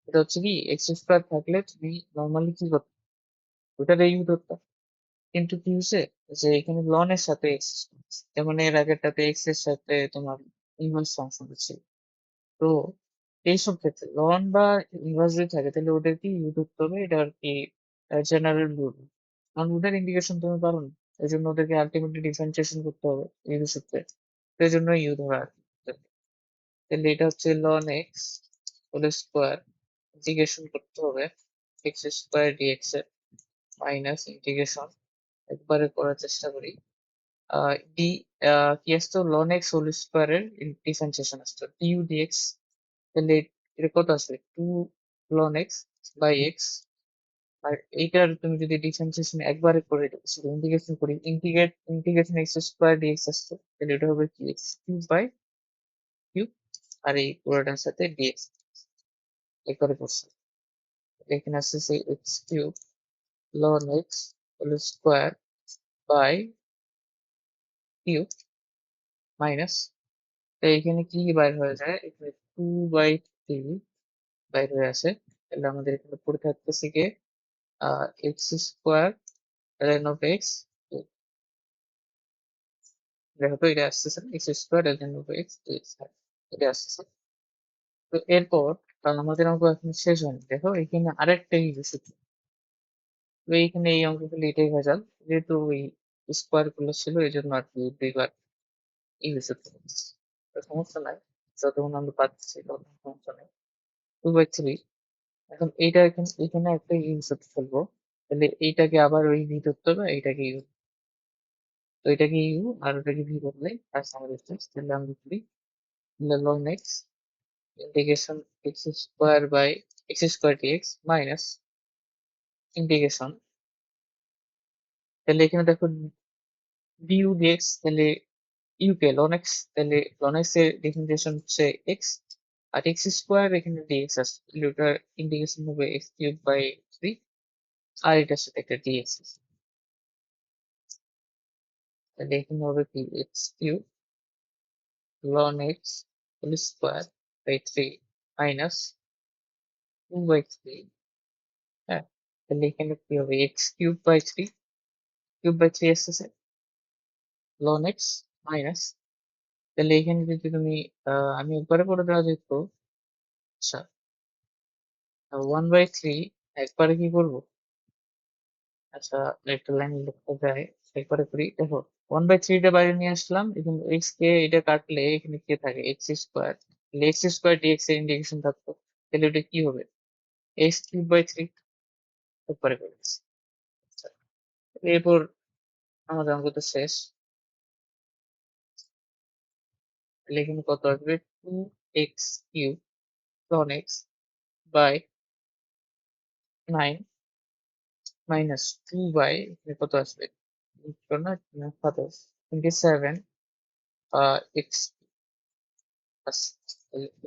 এটা হচ্ছে কি এক্স স্কোয়ার থাকলে তুমি নর্মালি কি করতে, ওটারে ইউ ধরতে। কিন্তু কি হয়েছে যে এখানে লন এর সাথে এক্স, যেমন এর আগেরটাতে এক্স এর সাথে তোমার ইনভার্স ফাংশন ছিল। তো এইসব ক্ষেত্রে লন বা ইনভার্স যদি থাকে তাহলে ওদেরকে ইউ ধরতে হবে, এটা আর কি জেনারেল রুল। কারণ ওদের ইন্ডিকেশন তুমি পারো না, এই জন্য ওদেরকে আলটিমেটলি ডিফারেন্সিয়েশন করতে হবে ইউর সূত্রে, সেই জন্য ইউ ধরা আর কি। তাহলে এটা হচ্ছে ln x whole square, integration করতে হবে এক্স স্কোয়ার ডিএক্স এর মাইনাস ইন্টিগ্রেশন, একবারে করার চেষ্টা করি। ডি কি আসতো, লন এক্স হোল স্কোয়ারের ডিফারেন্সিয়েশন আসতো ডিউ ডিএক্স। তাহলে এটা কত আসবে, 2 লন এক্স বাই এক্স। আর এইটার তুমি যদি ডিফারেন্সিয়েশন একবারে করে শুধু ইন্টিগ্রেশন করি, ইন্টিগ্রেশন এক্স স্কোয়ার ডিএক্স আসতো, তাহলে এটা হবে কি এক্স কিউব বাই কিউব। আর এই পুরোটার সাথে ডিএক্স একবারে করছে। এখানে আসছে সেই x cube ln x whole square by cube minus, তো এখানে কি বাইর হয়ে যায়, এখানে 2/3 বাইর হয়ে আসে। তাহলে আমাদের এখানে পড়ে থাকতেছে কি x square ln of x. দেখো তো এটা আসতেছে না, x square ln of x এটা আসতেছে। তো এরপর আমাদের অঙ্ক এখন শেষ হয়নি, দেখো এখানে আরেকটা ইউজ হচ্ছে। তো এইখানে এই অঙ্কগুলো এটাই ভেজাল, যেহেতু ওই স্কোয়ার গুলো ছিল এই জন্য আর কি দুইবার ইউজ করতে হচ্ছে। তো সমস্যা নাই, যতক্ষণ আমরা পাচ্ছি ততক্ষণ সমস্যা নেই। 2/3, এখন এইটা এখানে এখানে একটা ইনসার্ট ফেলবো, তাহলে এইটাকে আবার ওই ভি ধরতে হবে, এইটাকে ইউ। তো এটাকে ইউ আর ওটাকে ভি বললে আর আমাদের ডিস্টেন্স, তাহলে আমরা করি ln x integration x square by x square d x minus integration, তাহলে এখানে দেখো ডিউ ডিএক্স, তাহলে ইউ কে লন এক্স, তাহলে লন এক্স এর ডিফারেন্সিয়েশন হচ্ছে এক্স, আর এক্স স্কোয়ার এখানে ডিএক্স আছে, তাহলে ওটার ইন্টিগ্রেশন হবে এক্স কিউব বাই 3। আর এটার সাথে একটা ডিএক্স আছে, তাহলে এখানে হবে কি x cube ln x whole square by 3 minus 2/3। হ্যাঁ, তাহলে এখানে কি হবে x cube by 3, cube by 3 আসতেছে ln x মাইনাস, তাহলে এখানে যদি তুমি আমি একবারে করে দেওয়া যেত। আচ্ছা, 1/3 একবারে কি করবো, আচ্ছা, একটা লাইন লিখতে যায়, একবারে করি। দেখো, 1/3 টা বাইরে নিয়ে আসলাম, এখানে এক্স কে এটা কাটলে এখানে কে থাকে, x square. X square d x এর ইন্টিগ্রেশন থাকতো, তাহলে ওটা কি হবে, x³/3। একবারে করে দিচ্ছি। আচ্ছা, এরপর আমাদের অঙ্ক তো শেষ। তাহলে এখানে কত আসবে, 2x³ ln x by 9 minus 2 by, এখানে কত আসবে, না 27 এক্স প্লাস,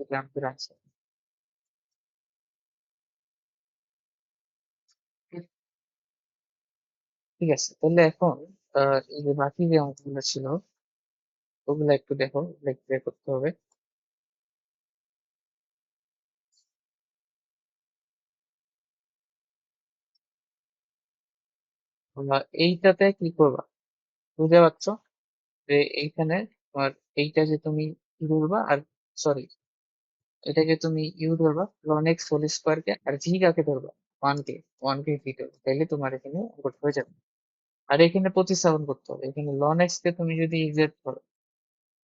এটা আমাদের আনসার। ঠিক আছে, তাহলে এখন এই যে বাকি যে অঙ্কগুলো ছিল ওগুলো একটু দেখো, ওগুলো একটু বের করতে হবে। তোমরা এইটাতে কি করবা, বুঝতে পারছো, যে এইখানে তোমার এইটা যে তুমি কি ধরবা, আর সরি, এটাকে তুমি ইউ ধরবা, লন এক্স হোল স্কোয়ার কে, আর ভি কাকে ধরবা, ওয়ান কে ভি ধরবা, তাহলে তোমার এখানে অঙ্কটা হয়ে যাবে। আর এখানে প্রতিস্থাপন করতে হবে, এখানে লন এক্স কে তুমি যদি জেড ধরো,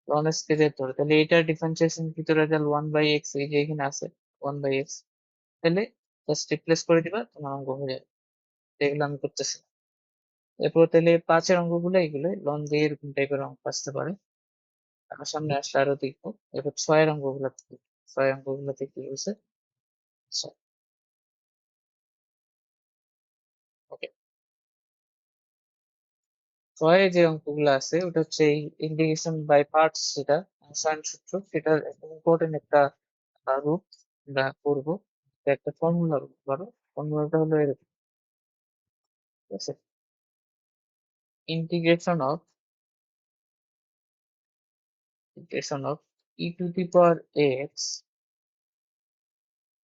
লন এক্স কে জেড ধরো, তাহলে এটার ডিফারেন্সিয়েশন কি তোরা যা 1/x, এই যে এখানে আছে 1/x, তাহলে জাস্ট রিপ্লেস করে দিবা, তোমার অঙ্ক হয়ে যাবে। এগুলো আমি করতেছি না। এরপর তাহলে 5-এর অঙ্কগুলো এগুলো লন দিয়ে এরকম টাইপের অঙ্ক আসতে পারে, আমার সামনে আসলে আরো দেখবো। এরপর 6-এর অঙ্কগুলো, 6 অঙ্কগুলোতে কি হয়েছে। আচ্ছা, ওকে, 6-এ যে অঙ্কগুলো আছে ওটা হচ্ছে এই ইন্টিগ্রেশন বাই পার্টস, যেটা সাইন সূত্র, সেটার ইম্পর্টেন্ট একটা রূপ আমরা করবো। এটা একটা ফর্মুলা রূপ পারো, ফর্মুলাটা হলো এরকম, ঠিক আছে, integration of e⁻x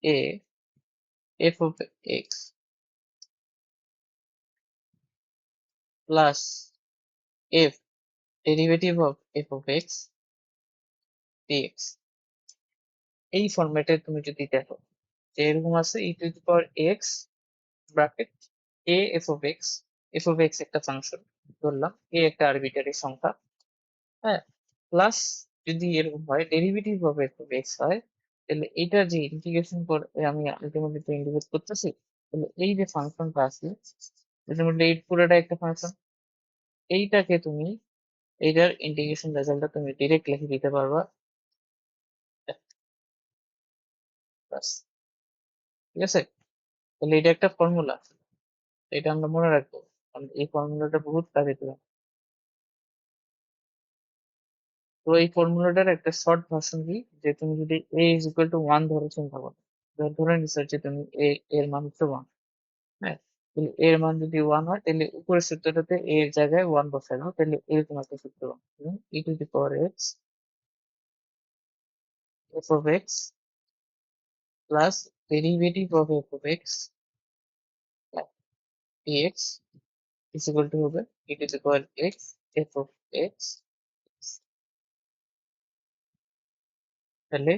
a f of x plus f derivative of f of x dx। এই ফরম্যাটে তুমি যদি দেখো যে এরকম আছে, e⁻x bracket a f of x একটা ফাংশন ধরলাম, a একটা আরবিটারি সংখ্যা, হ্যাঁ, প্লাস যদি এরকম হয় derivative of f of x হয়, তাহলে এটা যে ইন্টিগ্রেশন করে আমি আলটিমেটলি ইন্টিগ্রেট করতেছি, তাহলে এই যে ফাংশনটা আছে, আলটিমেটলি এই পুরোটা একটা ফাংশন, এইটাকে তুমি, এইটার ইন্টিগ্রেশন রেজাল্টটা তুমি ডিরেক্ট লিখে দিতে পারবা, ব্যাস। ঠিক আছে, তাহলে এটা একটা ফর্মুলা, এটা আমরা মনে রাখবো, কারণ এই ফর্মুলাটা বহুত কাজে দেবে। তো এই ফর্মুলাটার একটা শর্ট ভার্সন কি, যে তুমি যদি a ইজ ইকুয়াল টু 1 ধরে চিন্তা করো, ধরে নিচ্ছ যে তুমি এর মান হচ্ছে 1, হ্যাঁ, তাহলে এর মান যদি 1 হয়, তাহলে উপরের সূত্রটাতে a এর জায়গায় 1 বসাই দাও, তাহলে এরকম একটা সূত্র পাবো, e⁻x f of x plus derivative of f of x dx is equal to হবে e⁻x f of x। তাহলে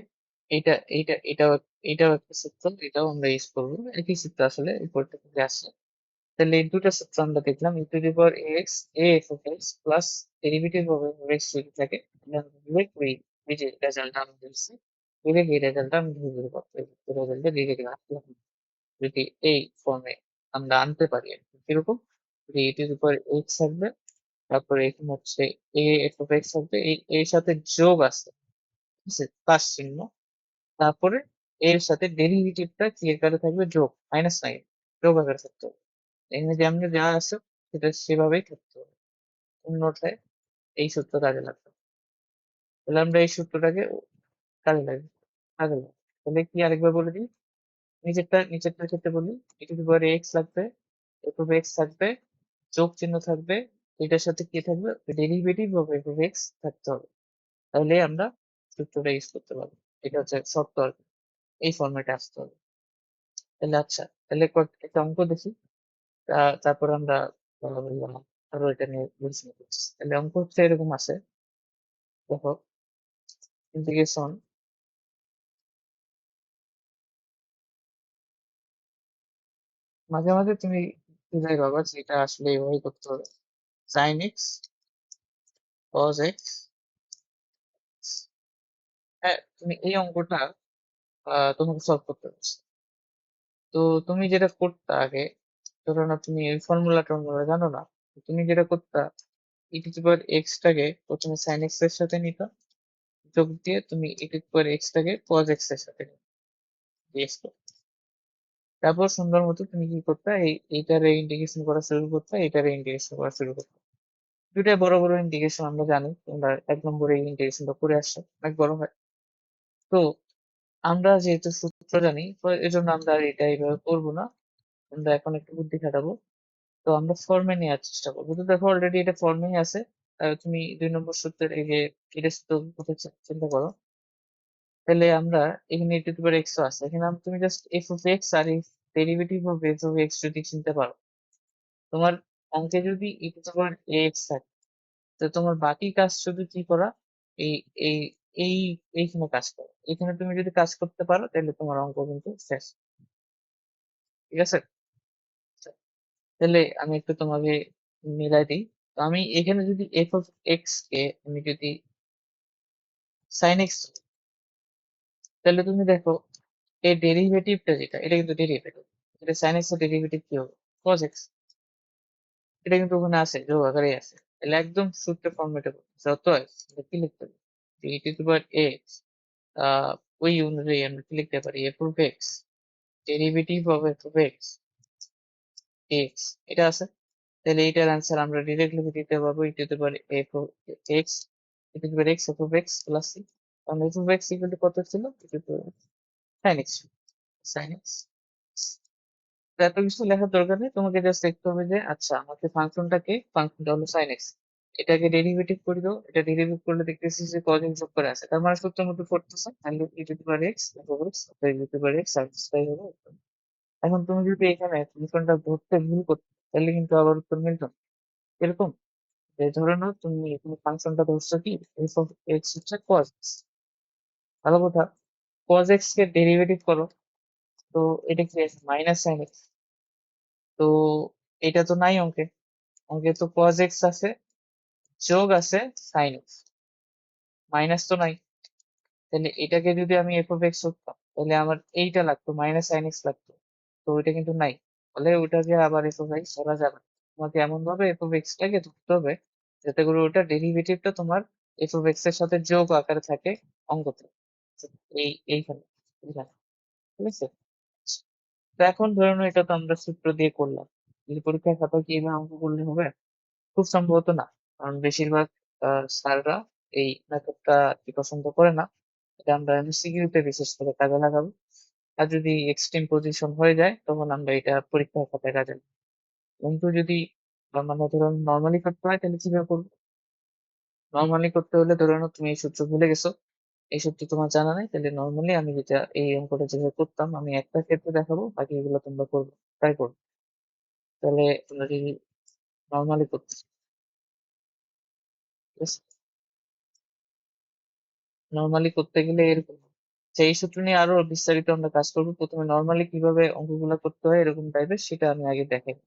এটাও একটা সূত্র, এটাও আমরা ইউজ করবো, একই সূত্র আসলে উপরটা থেকে আসে। তাহলে এই দুটো সূত্র আমরা দেখলাম, e⁻x a f of x plus derivative of f of x যদি থাকে, আমরা ডিরেক্ট ওই যে রেজাল্টটা আমি দিচ্ছি, ডিরেক্ট এই রেজাল্টটা আমি ধরে দিতে পারবো, রেজাল্টটা ডিরেক্ট রাখলাম, যদি এই ফর্মে আমরা আনতে পারি আর কি। কিরকম, যদি e⁻x থাকবে, তারপরে এখানে হচ্ছে a f of x থাকবে, এই এর সাথে যোগ আছে, ঠিক আছে, প্লাস চিহ্ন, তারপরে এর সাথে ডেরিভেটিভটা কি আকারে থাকবে, যোগ, -9 যোগ আকারে থাকতে হবে। এখানে যেমনি যা আছে সেটা সেভাবেই থাকতে হবে, অন্যথায় এই সূত্র কাজে লাগবে। তাহলে আমরা এই সূত্রটাকে কাজে লাগবে, কাজে লাগবে। তাহলে কি আরেকবার বলে দিই, নিচেরটার ক্ষেত্রে বলি, e⁻x লাগবে, f of x থাকবে, যোগ চিহ্ন থাকবে, এটার সাথে কি থাকবে, derivative of f of x থাকতে হবে, তাহলে আমরা সূত্রটা ইউজ করতে পারবো। এটা হচ্ছে শর্ত আর কি, এই ফরম্যাটে আসতে হবে। তাহলে আচ্ছা, তাহলে একটা অঙ্ক দেখি, তারপর আমরা বললাম আরো এটা নিয়ে বিবেচনা করছি। তাহলে অঙ্ক হচ্ছে এরকম আছে, দেখো, ইন্টিগ্রেশন মাঝে মাঝে তুমি খুঁজে পাবা যেটা আসলে এইভাবে করতে হবে। Sine x cos x. হ্যাঁ, তুমি এই অঙ্কটা তোমাকে সলভ করতে হচ্ছে। তো তুমি যেটা করতে আগে, ধরো না তুমি এই ফর্মুলাটা জানো না, তুমি যেটা করতে ই টু দি পাওয়ার এক্স টাকে প্রথমে সাইন এক্স এর সাথে নিতা, যোগ দিয়ে তুমি ই টু দি পাওয়ার এক্স টাকে কজ এক্স এর সাথে নিতে। তারপর সুন্দর মতো তুমি কি করতে এইটারে ইন্টিগ্রেশন করা শুরু করতে, এইটারে ইন্টিগ্রেশন করা শুরু করতে। দুইটাই বড় বড় ইন্টিগ্রেশন আমরা জানি, তোমরা 1 নম্বরে এই ইন্টিগ্রেশনটা করে আসছো, অনেক বড় হয়। তো আমরা যেহেতু সূত্র জানি, তো এই জন্য আমরা আর এটা এইভাবে করবো না, আমরা এখন একটু বুদ্ধি খাটাবো। তো আমরা ফর্মে নেওয়ার চেষ্টা করবো। তো দেখো অলরেডি এটা ফর্মেই আছে। তুমি 2 নম্বর সূত্রের এই যে এটা সূত্র কথা চিন্তা করো, তাহলে আমরা এখানে e to the power x আছে, এখানে তুমি জাস্ট f অফ x আর এই derivative of f of x যদি চিনতে পারো, তোমার অঙ্কে যদি e to the power x থাকে, তো তোমার বাকি কাজ শুধু কি করা, এই এই এই এইখানে কাজ করো। এখানে তুমি যদি কাজ করতে পারো তাহলে তোমার অঙ্ক কিন্তু শেষ। ঠিক আছে? তাহলে আমি একটু তোমাকে মিলাই দিই। তো আমি এখানে যদি f অফ x কে আমি যদি sin x, তাহলে তুমি দেখো এই ডেরিভেটিভটা যেটা, এটা কিন্তু ডেরিভেটিভ, এটা sin x এর ডেরিভেটিভ কি হবে, cos x। এটা কিন্তু ওখানে আছে, যোগ আকারে আছে। তাহলে একদম সূত্র ফর্মেটে যত আছে কি লিখতে হবে, e to the power x, ওই অনুযায়ী আমরা কি লিখতে পারি, f of x derivative of f of x x, এটা আছে। তাহলে এইটার অ্যান্সার আমরা ডিরেক্টলি দিতে পারবো e to the power f of x, e to the power x f of x plus c। কারণ f of x equal to কত ছিল, e to the power sin x, sin x। তো এত কিছু লেখার দরকার নেই, তোমাকে জাস্ট দেখতে হবে যে আচ্ছা আমাকে ফাংশনটা হলো sin x, এটাকে ডেরিভেটিভ করে দাও। এটা ডেরিভেটিভ করলে দেখতেছি যে cos x যোগ করে আছে, তার মানে সূত্রের মধ্যে পড়তেছে, তাহলে e to the power x f of x e to the power x subscribe হবে। এখন তুমি যদি এখানে ফাংশনটা ধরতে ভুল করতে, তাহলে কিন্তু আবার উত্তর মিলতো না। এরকম যে ধরে নাও তুমি এখানে ফাংশনটা ধরছো কি f অফ x হচ্ছে cos x, ভালো কথা, cos x কে ডেরিভেটিভ করো, তো এটা কি আছে মাইনাস sin x। তো এটা তো নাই অঙ্কে, অঙ্কে তো cos x আছে, যোগ আছে sin x, মাইনাস তো নাই। তাহলে এটাকে যদি আমি f অফ x ধরতাম, তাহলে আমার এইটা লাগতো মাইনাস sin x লাগতো, তো ওইটা কিন্তু নাই। তাহলে ওটাকে আবার f অফ x ধরা যাবে না। তোমাকে এমন ভাবে f অফ x টাকে ধরতে হবে যাতে করে ওটা ডেরিভেটিভটা তোমার f অফ x এর সাথে যোগ আকারে থাকে অঙ্কতে, এইখানে এইখানে। ঠিক আছে? তো এখন ধরে নাও এটা তো আমরা সূত্র দিয়ে করলাম, যদি পরীক্ষার খাতায় কি এইভাবে অঙ্ক করলে হবে? খুব সম্ভবত না, কারণ বেশিরভাগ স্যাররা এই মেথডটা কি পছন্দ করে না। এটা আমরা এমসিকিউ তে বিশেষ করে কাজে লাগাবো, আর যদি এক্সট্রিম পজিশন হয়ে যায় তখন আমরা এটা পরীক্ষার খাতায় কাজে লাগাবো। কিন্তু যদি মানে ধরুন নর্মালি করতে হয় তাহলে কিভাবে করবো? নর্মালি করতে হলে ধরে নাও তুমি এই সূত্র ভুলে গেছো, এই সূত্র তোমার জানা নাই, তাহলে নর্মালি আমি যেটা এই অঙ্কটা যেভাবে করতাম, আমি একটা ক্ষেত্রে দেখাবো, বাকি এগুলো তোমরা করবে, ট্রাই করবে। তাহলে তোমরা যদি নর্মালি করতে, ঠিক আছে? নর্মালি করতে গেলে এরকম, সেই সূত্র নিয়ে আরো বিস্তারিত আমরা কাজ করবো। প্রথমে নর্মালি কিভাবে অঙ্কগুলো করতে হয় এরকম টাইপের, সেটা আমি আগে দেখাই।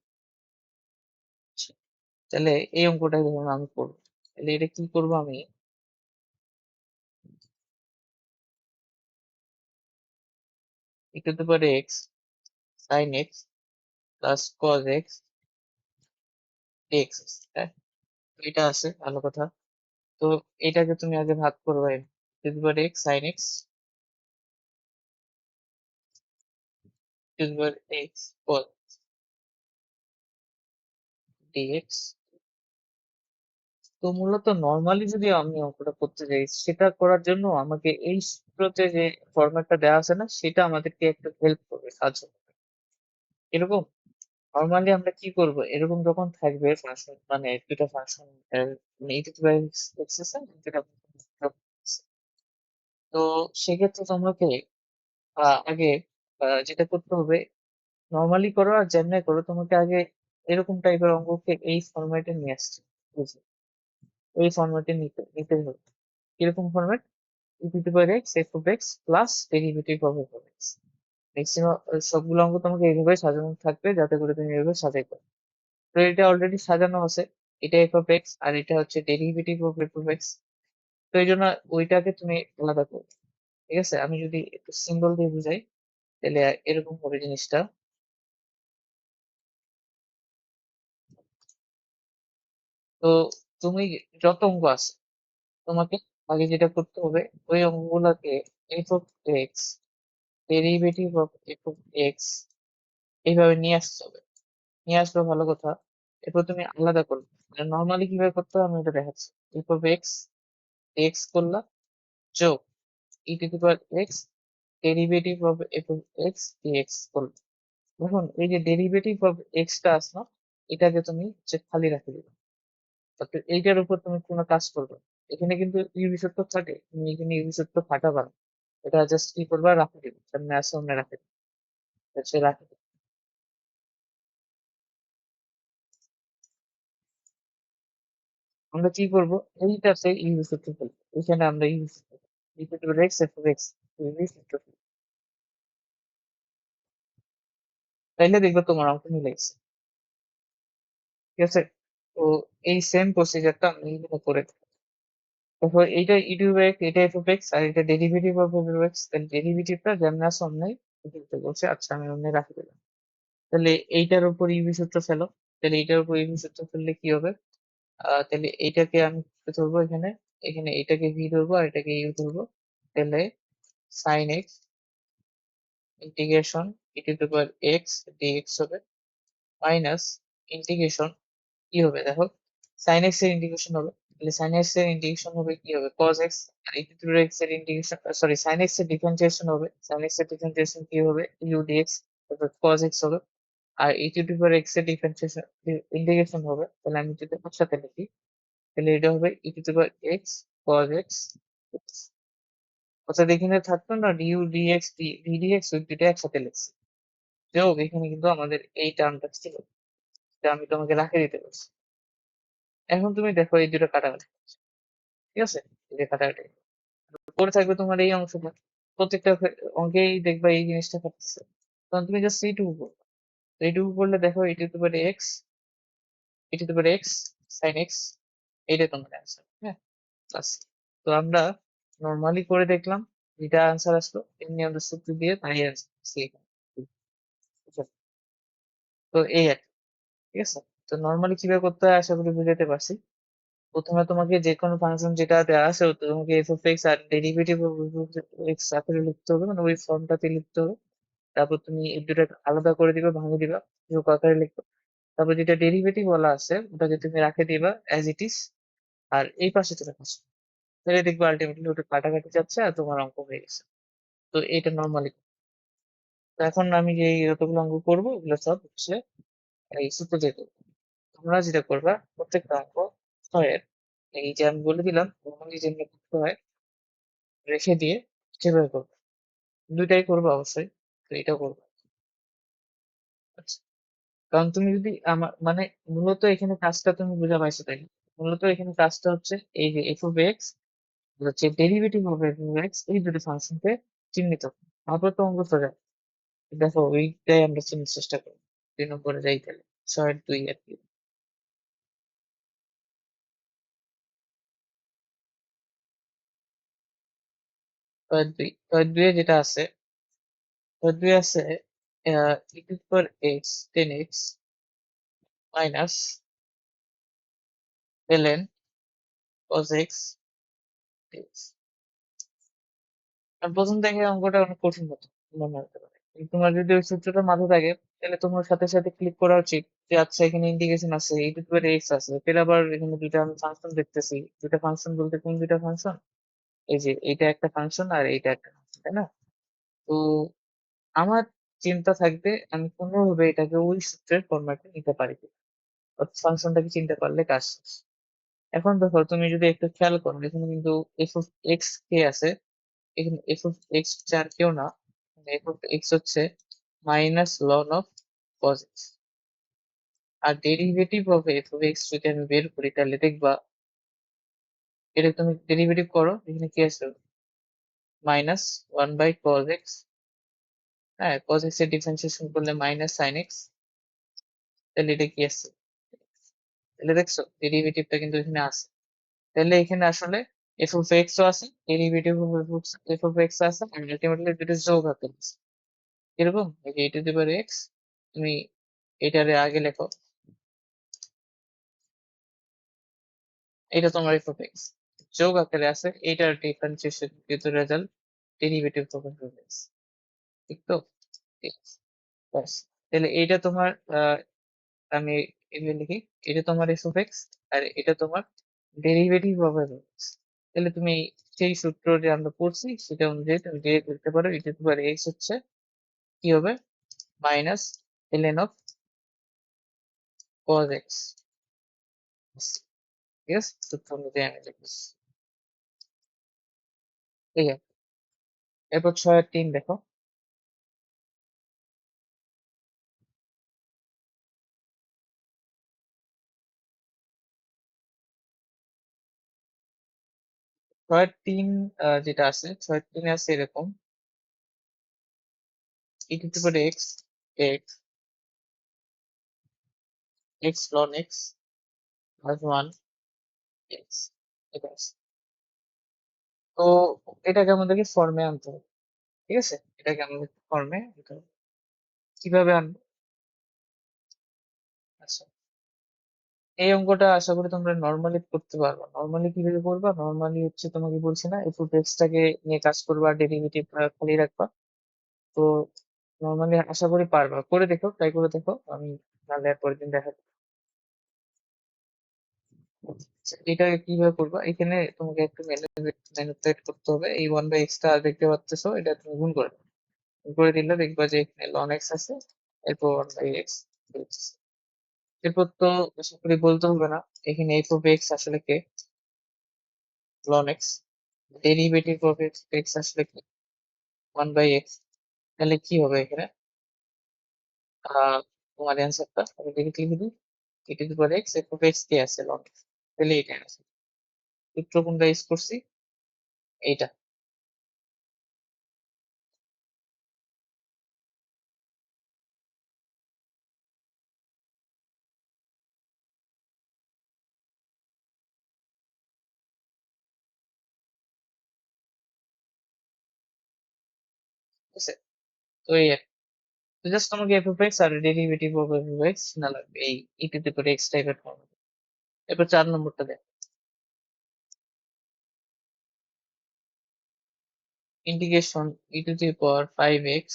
তাহলে এই অঙ্কটা যখন আমি করবো, তাহলে এটা কি করবো, আমি e to the power x sine x plus cos x x, হ্যাঁ, তো এটা আছে, ভালো কথা। তো এটাকে তুমি আগে ভাগ করবে, e to the power x sine x to the power x cos dx. তো মূলত নর্মালি যদি আমি অঙ্কটা করতে যাই, সেটা করার জন্য আমাকে এই সূত্রতে যে ফরম্যাটটা দেওয়া আছে না, সেটা আমাদেরকে একটু হেল্প করবে, সাহায্য করবে। এরকম নর্মালি আমরা কি করব, এরকম যখন থাকবে ফাংশন, মানে দুটা ফাংশন, মানে এই দুটো এক্সেস দুটা function, তো সেক্ষেত্রে তোমাকে আগে যেটা করতে হবে, নর্মালি করো আর যেমনি করো, তোমাকে আগে এরকম টাইপের অঙ্ককে এই ফরম্যাটে নিয়ে আসছে, বুঝছো? এই ফরম্যাটে নিতে হবে। কিরকম format, E to the power x f of x plus derivative of f of x. Maximum সবগুলো অঙ্ক তোমাকে এইভাবে সাজানো থাকবে যাতে করে তুমি এইভাবে সাজাই পারো। তো এটা অলরেডি সাজানো আছে, এটা এফ অফ এক্স আর এটা হচ্ছে derivative of f of x. তো এই জন্য ওইটাকে তুমি আলাদা করো। ঠিক আছে, আমি যদি একটু সিম্বল দিয়ে বুঝাই তাহলে এরকম হবে জিনিসটা। তো তুমি যত অঙ্ক আছে তোমাকে আগে যেটা করতে হবে, ওই অঙ্কগুলোকে F of x, derivative of f of x এইভাবে নিয়ে আসতে হবে। নিয়ে আসবে ভালো কথা। এরপর তুমি আলাদা করবে, নর্মালি কিভাবে করতে হবে আমি এটা দেখাচ্ছি। এফ অফ এক্স, এক্স করলা, যোগ e to the power x, derivative of f of x dx করবে। দেখুন এই যে ডেরিভেটিভ অফ এক্সটা আসলো, এটাকে তুমি হচ্ছে খালি রাখে দিবে। অর্থাৎ এইটার উপর তুমি কোনো কাজ করবে না। এখানে কিন্তু ইউভি সূত্র থাকে, তুমি এখানে ইউভি সূত্র খাটাবা না। এটা জাস্ট কি করবা, রাখে দিবে, সামনে আসে সামনে রাখে দিবে, হচ্ছে রাখে দিবে। আমরা কি করবো, এইটাতে ইউভি সূত্র ফেলবো, এখানে আমরা ইউভি সূত্র এক্স এফ এক্স ইউভি সূত্র ফেলবো। তাইলে দেখবে তোমার অঙ্ক মিলে গেছে। ঠিক আছে, তো এই সেম প্রসিজারটা আমি এখানে করে দিই। তারপর এইটা ইউটিউব এক্স, এটা এফ এক্স আর এটা ডেরিভেটিভ অফ এফ এক্স, তাহলে ডেরিভেটিভটা যেমন আছে অমনি লিখতে বলছে, আচ্ছা আমি অমনি রাখি দিলাম। তাহলে এইটার উপর ইউভি সূত্র ফেলো। তাহলে এইটার উপর ইউভি সূত্র ফেললে কি হবে, তাহলে এইটাকে আমি কি ধরবো এখানে, এখানে এটাকে ভি ধরবো আর এটাকে ইউ ধরবো। তাহলে sine x integration e to the power x d x হবে, মাইনাস ইন্টিগ্রেশন কি হবে দেখো, সাইন এক্স এর ইন্টিগ্রেশন হবে। তাহলে সাইন এক্স এর ইন্টিগ্রেশন হবে কি হবে, কজ এক্স, আর e to the power x এর ইন্টিগ্রেশন, সরি সাইন এক্স এর ডিফারেন্সিয়েশন হবে, সাইন এক্স এর ডিফারেন্সিয়েশন কি হবে, ইউ ডিএক্স, অর্থাৎ কজ এক্স হবে। আর e to the power x এর ডিফারেন্সিয়েশন ইন্টিগ্রেশন হবে, তাহলে আমি যদি একসাথে লিখি তাহলে এটা হবে e to the power x cos x. অর্থাৎ এখানে থাকতো না ডিউ ডিএক্স ডি ডিএক্স, ওই দুটো একসাথে লিখছি। যোগ এখানে কিন্তু আমাদের এই টার্মটা ছিল, এটা আমি তোমাকে রাখে দিতে বলছি। এখন তুমি দেখো এই দুটো কাটাকাটি, ঠিক আছে, এই যে কাটাকাটি পড়ে থাকবে তোমার এই অংশটা, প্রত্যেকটা অঙ্কেই দেখবা এই জিনিসটা থাকতেছে। তখন তুমি জাস্ট এইটুকু করবে। তো এইটুকু করলে দেখো এটি হতে পারে এক্স, এটি হতে পারে এক্স সাইন এক্স, এইটাই তোমার অ্যান্সার। হ্যাঁ, বাস। তো আমরা নর্মালি করে দেখলাম, যেটা অ্যান্সার আসলো এমনি আমরা সূত্র দিয়ে তাই অ্যান্সার। তো এই আর কি, ঠিক আছে। তো নর্মালি কিভাবে করতে হয় আশা করি বুঝাতে পারছি। প্রথমে তোমাকে যে কোনো ফাংশন যেটা দেওয়া আছে ওটা তোমাকে এফ অফ এক্স আর ডেরিভেটিভ অফ এক্স আকারে লিখতে হবে, মানে ওই ফর্মটাতে লিখতে হবে। তারপর তুমি এই দুটো আলাদা করে দিবা, ভাঙে দিবা, যোগ আকারে লিখবে। তারপর যেটা ডেরিভেটিভ বলা আছে ওটাকে তুমি রাখে দিবা অ্যাজ ইট ইজ, আর এই পাশে তুমি পাশে, তাহলে দেখবে আলটিমেটলি ওটা কাটাকাটি যাচ্ছে আর তোমার অঙ্ক হয়ে গেছে। তো এটা নর্মালি। তো এখন আমি যে যতগুলো অঙ্ক করবো ওগুলো সব হচ্ছে এই সূত্র দিয়ে করবো। তোমরা যেটা করবা প্রত্যেকটা অঙ্ক ছয়ের, এই যে আমি বলে দিলাম নর্মালি যেমনি করতে হয় রেখে দিয়ে সেভাবে করবো। দুইটাই করবো অবশ্যই, তো এটাও করবো। আচ্ছা, কারণ তুমি যদি আমার মানে মূলত এখানে কাজটা তুমি বুঝা পাইছো তাই না? মূলত এখানে কাজটা হচ্ছে এই যে এফ অফ এক্স হচ্ছে derivative of f of x, এই দুটো ফাংশনকে চিহ্নিত করো। তারপর তো অঙ্ক সোজা। দেখো ওইটাই আমরা চিহ্নের চেষ্টা করি। 2 নম্বরে যাই তাহলে, 6-2 আর কি। 6-2 যেটা আছে, 6-2 আছে e to power x 10x মাইনাস ln cos x dx। আর প্রথম থেকে অঙ্কটা অনেক কঠিন হতো, মনে হতে পারে, কিন্তু তোমার যদি ওই সূত্রটা মাথায় থাকে তাহলে তোমার সাথে সাথে ক্লিক করা উচিত যে আচ্ছা এখানে ইন্টিগ্রেশন আছে, ই টু পাওয়ার এক্স আছে, ফের আবার এখানে দুইটা আমি ফাংশন দেখতেছি। দুইটা ফাংশন বলতে কোন দুইটা ফাংশন, এই যে এইটা একটা ফাংশন আর এইটা একটা ফাংশন, তাই না? তো আমার চিন্তা থাকবে আমি কোনোভাবে এটাকে ওই সূত্রের ফরম্যাটে নিতে পারি কিনা। অর্থাৎ ফাংশনটাকে চিনতে পারলে কাজ শেষ। এখন দেখো তুমি যদি একটু খেয়াল করো এখানে কিন্তু এফ অফ এক্স কে আছে, এখানে এফ অফ এক্স চার কেউ না, এফ অফ এক্স হচ্ছে minus ln of cos x. আর derivative of f of x যদি আমি বের করি তাহলে দেখবা, এটা তুমি ডেরিভেটিভ করো, এখানে কি আছে, মাইনাস 1/cos x। হ্যাঁ, cos x এর ডিফারেন্সিয়েশন করলে মাইনাস সাইন এক্স, তাহলে এটা কি আছে, তাহলে দেখছো ডেরিভেটিভটা কিন্তু এখানে আছে। তাহলে এখানে আসলে এফ অফ এক্স ও আছে, ডেরিভেটিভ এফ অফ এক্স আছে, আর আলটিমেটলি দুটো যোগ হাতে আছে। এরকম এই যে টু দি পাওয়ার এক্স, তুমি এটারে আগে লেখো, এটা তোমার এফ অফ এক্স যোগ আকারে আছে, এটার ডিফারেন্সিয়েশন কিন্তু result derivative of f of x. ঠিক তো? ঠিক আছে, ব্যাস। তাহলে এইটা তোমার আমি এভাবে লিখি, এটা তোমার এফ অফ এক্স আর এটা তোমার derivative of f of x. তাহলে তুমি সেই সূত্র যে আমরা পড়ছি সেটা অনুযায়ী তুমি ডিরেক্ট লিখতে পারো, এটা তোমার এক্স হচ্ছে কি হবে minus ln of cos x. ঠিক আছে, সূত্র অনুযায়ী আমি লিখছি। ঠিক আছে, এরপর 6-3 দেখো। 6-3 যেটা আছে, 6-3 আছে এরকম, e to the power x, x x ln x plus 1 x. ঠিক আছে, তো এটাকে আমাদেরকে ফর্মে আনতে হবে। ঠিক আছে, এটাকে আমাদের ফর্মে আনতে হবে। কিভাবে আনবো? আচ্ছা, এই অঙ্কটা আশা করি তোমরা নর্মালি করতে পারবে। নর্মালি কিভাবে করবা? নর্মালি হচ্ছে তোমাকে বলছি না, এফ অফ এক্স টাকে নিয়ে কাজ করবা, ডেরিভেটিভ খালি রাখবা। তো নর্মালি আশা করি পারবা, করে দেখো, ট্রাই করে দেখো, আমি নাহলে আর পরের দিন দেখা। এটা কিভাবে করবা? এখানে তোমাকে একটু ম্যানিপুলেট করতে হবে। এই 1/x টা দেখতে পাচ্ছ, এটা তুমি গুণ করে দাও। গুণ করে দিলে দেখবা যে এখানে ln x আছে, এরপর 1/x। এরপর তো আশা করি বলতে হবে না এখানে এফ অফ এক্স আসলে কে, ln x। Derivative of x আসলে কি, 1/x। তাহলে কি হবে এখানে? তোমার অ্যান্সারটা আমি ডিরেক্টলি লিখে দিই, e to the power x f of x কে আছে ln x। তাহলে এটা আছে, সূত্র কোনটা ইউজ করছি? এইটা। ঠিক আছে, তো এই তো জাস্ট তোমাকে এফ অফ এক্স আর derivative of f of x না লাগবে এই e to the power x টাইপের ফর্ম। এরপর 4 নম্বরটা দেখ, integration e to the power 5x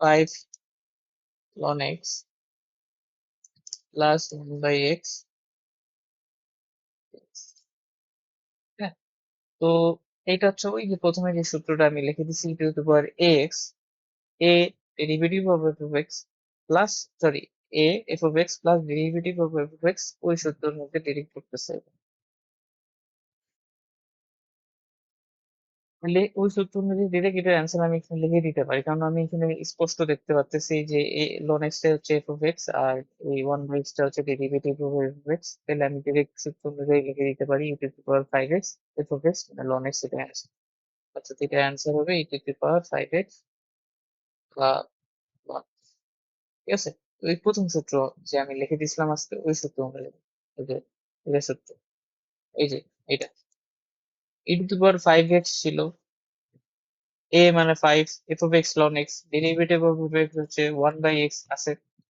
5 ln x plus 1/x। হ্যাঁ, তো এইটা হচ্ছে ওই যে প্রথমে যে সূত্রটা আমি লিখে দিছি, e to the power x, এ derivative of f of x plus, sorry, এ f of x plus derivative of f of x, ওই সূত্রের মধ্যে ডিরেক্ট করতেছে। তাহলে ওই সূত্র অনুযায়ী ডিরেক্ট এটার অ্যান্সার আমি এখানে লিখে দিতে পারি, কারণ আমি এখানে স্পষ্ট দেখতে পাচ্ছি যে এ ln x টা হচ্ছে এফ অফ এক্স আর এই 1/x টা হচ্ছে derivative of f of x. তাহলে আমি ডিরেক্ট সূত্র অনুযায়ী লিখে দিতে পারি e to the power 5x f of x ln x, এটা অ্যান্সার। অর্থাৎ এটা অ্যান্সার হবে e to the power 5x বা 1। ঠিক আছে, তো এই প্রথম সূত্র যে আমি লিখে দিয়েছিলাম আজকে, ওই সূত্র অনুযায়ী, এই যে এটা সূত্র, এই যে এটা ই টু দি পাওয়ার 5x ছিল, এ মানে 5, f of x ln x, derivative of x হচ্ছে 1/x আছে।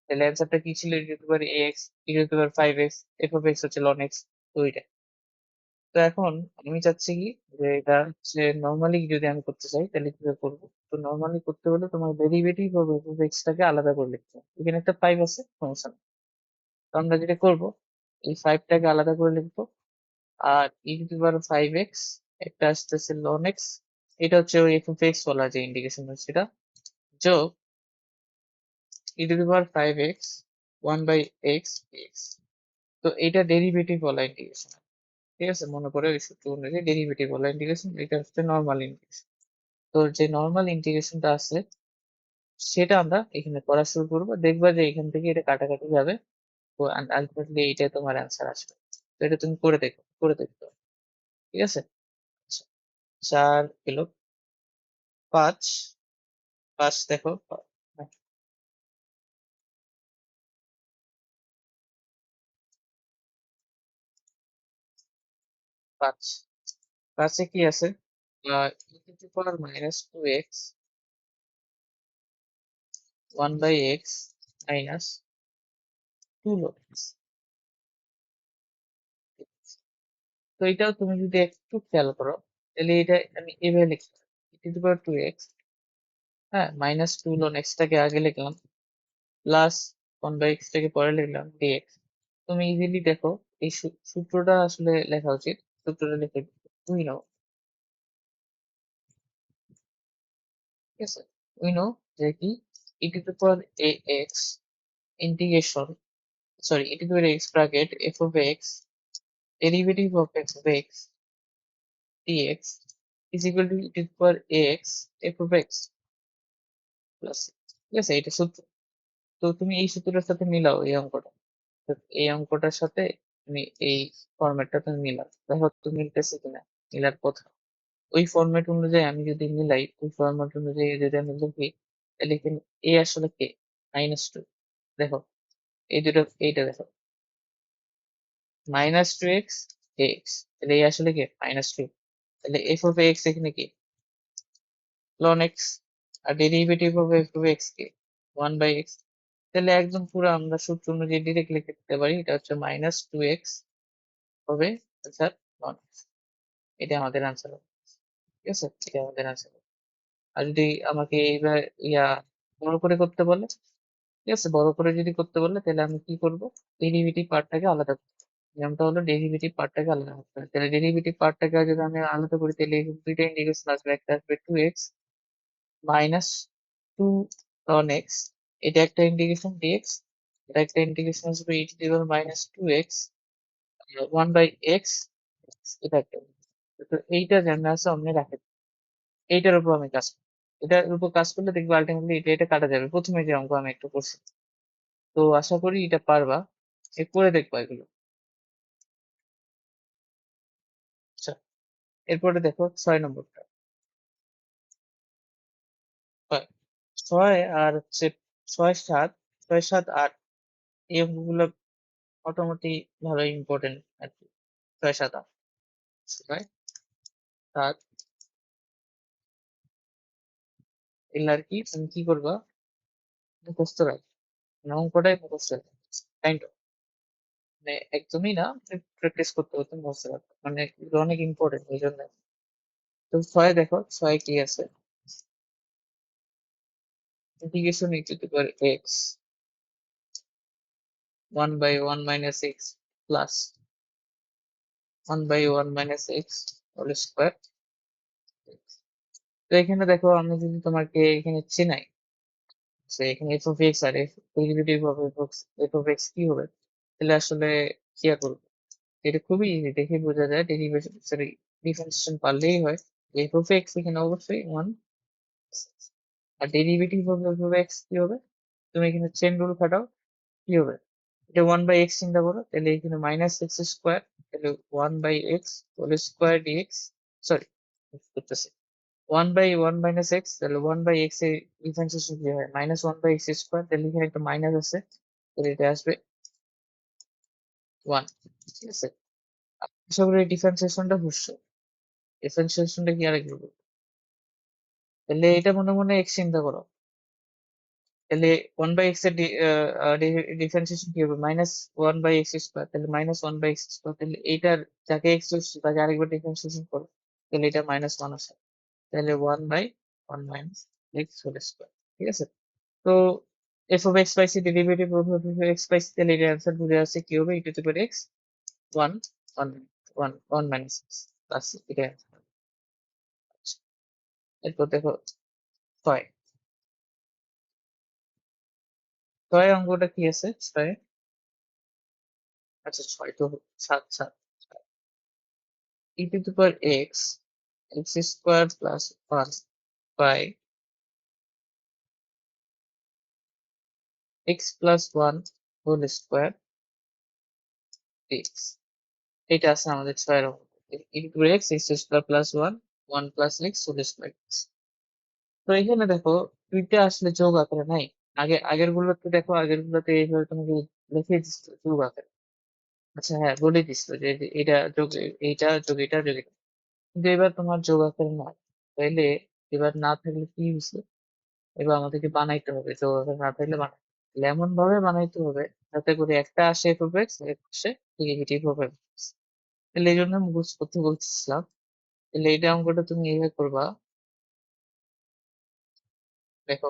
তাহলে অ্যান্সারটা কি ছিল? E to the power x, e to the power 5x, f of x হচ্ছে লন এক্স। তো ওইটা। তো এখন আমি চাচ্ছি কি, যে এটা হচ্ছে নর্মালি যদি আমি করতে চাই তাহলে কিভাবে করবো? তো নর্মালি করতে হলে তোমার derivative of f of x টাকে আলাদা করে লিখতে হবে। এখানে একটা 5 আছে, সমস্যা নেই। তো আমরা যেটা করবো, এই 5 টাকে আলাদা করে লিখবো, আর e to the power 5x একটা আসতেছে লন এক্স, এটা হচ্ছে ওই এফ অফ এক্স বলা যে ইন্ডিকেশন হচ্ছে এটা, যোগ e to the power 5x 1/x dx। তো এটা ডেরিভেটিভ বলা ইন্টিগ্রেশন। ঠিক আছে, মনে করে ওই সূত্র অনুযায়ী ডেরিভেটিভ বলা ইন্টিগ্রেশন, এটা হচ্ছে নর্মাল ইন্টিগ্রেশন। তো যে নর্মাল ইন্টিগ্রেশনটা আছে সেটা আমরা এখানে করা শুরু করবো, দেখবা যে এখান থেকে এটা কাটাকাটি যাবে। তো আলটিমেটলি এইটাই তোমার অ্যান্সার আসবে। তো এটা তুমি করে দেখো, করে দেখতে হবে। ঠিক আছে, আচ্ছা, 4 এলো, 5, 5 দেখো, হ্যাঁ, 5 5 এ কি আছে e to the power minus 2x 1 by x minus 2 log x। তো এটাও তুমি যদি একটু খেয়াল করো তাহলে এটা আমি এভাবে লিখতে পারি e to the power 2x, হ্যাঁ, মাইনাস 2 log x টাকে আগে লিখলাম, প্লাস 1 by x টাকে পরে লিখলাম dx। তুমি ইজিলি দেখো এই সূত্রটা আসলে লেখা উচিত, সূত্রটা লিখে উই নো, ঠিক আছে, উই নো যে কি e to the power ax integration, sorry, e to the power x bracket f of x derivative of f of x dx is equal to e to the power ax f of x plus, ঠিক আছে, এটা সূত্র। তো তুমি এই সূত্রটার সাথে মিলাও এই অঙ্কটা, তো এই অঙ্কটার সাথে তুমি এই ফরম্যাটটা তুমি মিলাও, দেখো তো মিলতেছে কিনা, মিলার কথা। ওই ফরম্যাট অনুযায়ী আমি যদি মিলাই, ওই ফরম্যাট অনুযায়ী যদি আমি লিখি, তাহলে এখানে এ আসলে কে -2, দেখো এই দুটো, এইটা দেখো -2x ax, তাহলে এ আসলে কে -2, তাহলে f of x এখানে কি ln x, আর derivative of f of x কে 1 by x, তাহলে একদম পুরো আমরা সূত্র অনুযায়ী ডিরেক্ট লিখতে পারি, এটা হচ্ছে -2x হবে আনসার ln x, এটা আমাদের আনসার হবে, ঠিক আছে, এটা আমাদের আনসার। আর যদি আমাকে এইবার ইয়া বড় করে করতে বলে, ঠিক আছে, বড় করে যদি করতে বলে তাহলে আমি কি করব, ডেরিভেটিভ পার্টটাকে আলাদা করব। নিয়মটা হলো ডেরিভেটিভ পার্টটাকে আলাদা করতে হবে, তাহলে ডেরিভেটিভ পার্টটাকে যদি আমি আলাদা করি তাহলে এই দুইটা ইন্টিগ্রেশন আসবে, একটা আসবে 2x মাইনাস 2 ln x, এটা একটা ইন্টিগ্রেশন dx, এটা একটা ইন্টিগ্রেশন আসবে e to the power minus 2x 1 by x, এটা একটা। তো এইটা যেমন আছে অমনি রাখে, এইটার উপর আমি কাজ করি, এটার উপর কাজ করলে দেখবো আলটিমেটলি এটা কাটা যাবে। প্রথমে যে অঙ্ক আমি একটু করছি, তো আশা করি এটা পারবা, করে দেখবা এগুলো। আচ্ছা, এরপরে দেখো 6 নম্বরটা, 6 6 আর হচ্ছে 6 7, 6 7 8, এই অঙ্কগুলো মোটামুটি ভালো ইম্পর্টেন্ট আর কি। 6 7 8, 6 7 এগুলো আর কি তুমি কি করবা, মুখস্থ রাখবে, মানে অঙ্কটাই মুখস্থ রাখবে, কাইন্ড অফ, মানে একদমই না, প্র্যাকটিস করতে করতে মুখস্থ রাখবে, মানে এগুলো অনেক ইম্পর্টেন্ট এই জন্য। তো 6 দেখো 6 কি আছে, integration e to the power x 1 by 1 minus x plus 1 by 1 minus x whole square. তো এখানে দেখো আমি যদি তোমাকে এখানে চেনাই, যে এখানে f of x আর derivative of f of x কি হবে, তাহলে আসলে কি করবো, এটা খুবই ইজি, দেখে বোঝা যায়, ডেরিভেশন সরি ডিফারেন্সিয়েশন পারলেই হয়। f of x এখানে অবশ্যই 1, আর derivative of f of x কি হবে, তুমি এখানে চেন রুল খাটাও, কি হবে, এটা 1 বাই এক্স চিন্তা করো, তাহলে এখানে -x², তাহলে 1 by x whole square d x, sorry করতেছি 1 বাই 1 মাইনাস এক্স, তাহলে 1 বাই এক্স এর ডিফারেন্সিয়েশন কি হয় -1 বাই x², তাহলে এখানে একটা মাইনাস আছে, তাহলে এটা আসবে 1, ঠিক আছে। আশা করি ডিফারেন্সিয়েশনটা বুঝছো, ডিফারেন্সিয়েশনটা কি আরেকবার বলবো, তাহলে এটা মনে মনে এক্স চিন্তা করো, তাহলে 1 বাই এক্স এর ডিফারেন্সিয়েশন কি হবে -1 বাই x², তাহলে -1 বাই x², তাহলে এইটার যাকে এক্স ধরছি তাকে আরেকবার ডিফারেন্সিয়েশন করো, তাহলে এটা -1 আসে, তাহলে 1/1 মাইনাস এক্স হোল স্কোয়ার, ঠিক আছে। তো এফ অফ এক্স পাইছি, ডেরিভেটিভ অফ এক্স পাইছি, তাহলে এটার অ্যান্সার বুঝে আছে কি হবে, e to the power x 1 1 1 1 minus x plus, এটা answer। আচ্ছা, এরপর দেখো 6 6 অঙ্কটা কি আছে 6, আচ্ছা 6 তো 7 7 e to the power x x square plus 1 by x plus 1 whole square dx, এটা আছে আমাদের 6 এর অঙ্ক, e to the power x x square plus 1 1 plus x whole square dx। তো এখানে দেখো দুইটা আসলে যোগ আকারে নাই, আগের গুলোতে দেখো, আগের গুলোতে এইভাবে তোমাকে লিখে দিচ্ছে যোগ আকারে, আচ্ছা হ্যাঁ, বলে দিছিল যে এটা যোগ এইটা যোগ এটা যোগ এটা। কিন্তু এবার তোমার যোগ আকারে নয়। তাইলে এবার না থাকলে কি হয়েছে? এবার আমাদেরকে বানাইতে হবে, যোগ আকারে না থাকলে বানাই এমন ভাবে বানাইতে হবে যাতে করে একটা আসে এফ অফ এক্স, একটা আসে derivative of f of x. তাহলে এই জন্য মুখস্থ করতে বলতেছিলাম। তাহলে এইটা অঙ্কটা তুমি এইভাবে করবা। দেখো,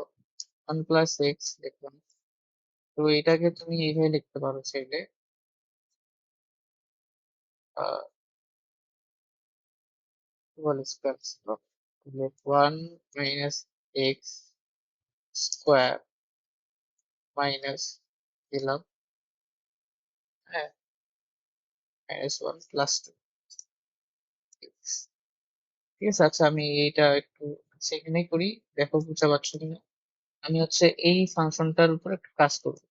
ওয়ান প্লাস এক্স দেখলাম, তো এটাকে তুমি এইভাবে লিখতে পারো চাইলে হোল স্কোয়ার ছিল, তাহলে one minus x square minus দিলাম, হ্যাঁ, minus one plus two x. ঠিক আছে, আচ্ছা আমি এইটা একটু সেখানেই করি, দেখো বুঝতে পারছো কিনা। আমি হচ্ছে এই ফাংশনটার উপর একটু কাজ করবো,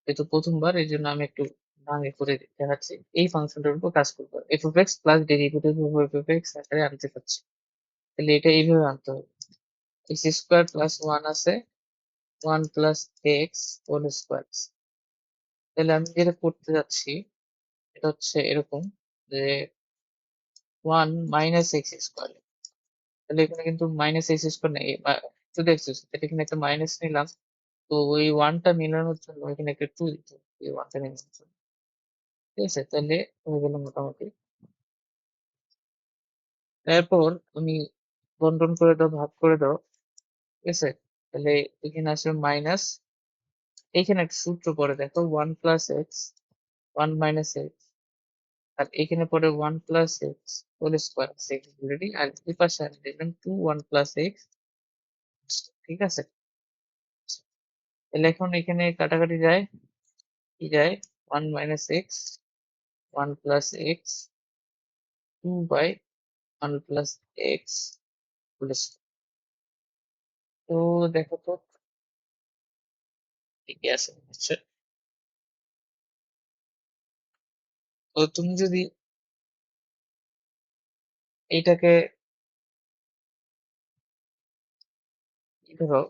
যেহেতু প্রথমবার এই জন্য আমি একটু ভাঙে করে দেখাচ্ছি। এই ফাংশনটার উপর কাজ করবো, f of x plus derivative of f of x আকারে আনতে পারছি। তাহলে এটা এইভাবে আনতে হবে, এক্স স্কোয়ার প্লাস ওয়ান আছে, one plus x whole square. তাহলে আমি যেটা করতে যাচ্ছি এটা হচ্ছে এরকম যে ওয়ান মাইনাস এক্স স্কোয়ার, তাহলে এখানে কিন্তু মাইনাস এক্স স্কোয়ার নেই, শুধু এক্স স্কোয়ার, তাহলে এখানে একটা মাইনাস নিলাম। তো ওই ওয়ানটা মেলানোর জন্য এখানে একটা টু দিতে হবে, এই ওয়ানটা মেলানোর জন্য। ঠিক আছে, তাহলে হয়ে গেল মোটামুটি। তারপর তুমি বন্টন করে দাও, ভাগ করে দাও। ঠিক আছে, তাহলে এখানে আসবে মাইনাস, এখানে একটা সূত্র পড়ে দেখো, one plus x one minus x, আর এখানে পড়ে one plus x whole square আছে অলরেডি, আর এই পাশে আমি দেখবেন টু ওয়ান প্লাস এক্স। ঠিক আছে, তাহলে এখন এখানে কাটাকাটি যায়, কি যায়, one minus x one plus x two by one plus x whole square. তো দেখো তো ঠিকই আছে নিশ্চয়। তো তুমি যদি এইটাকে ধরো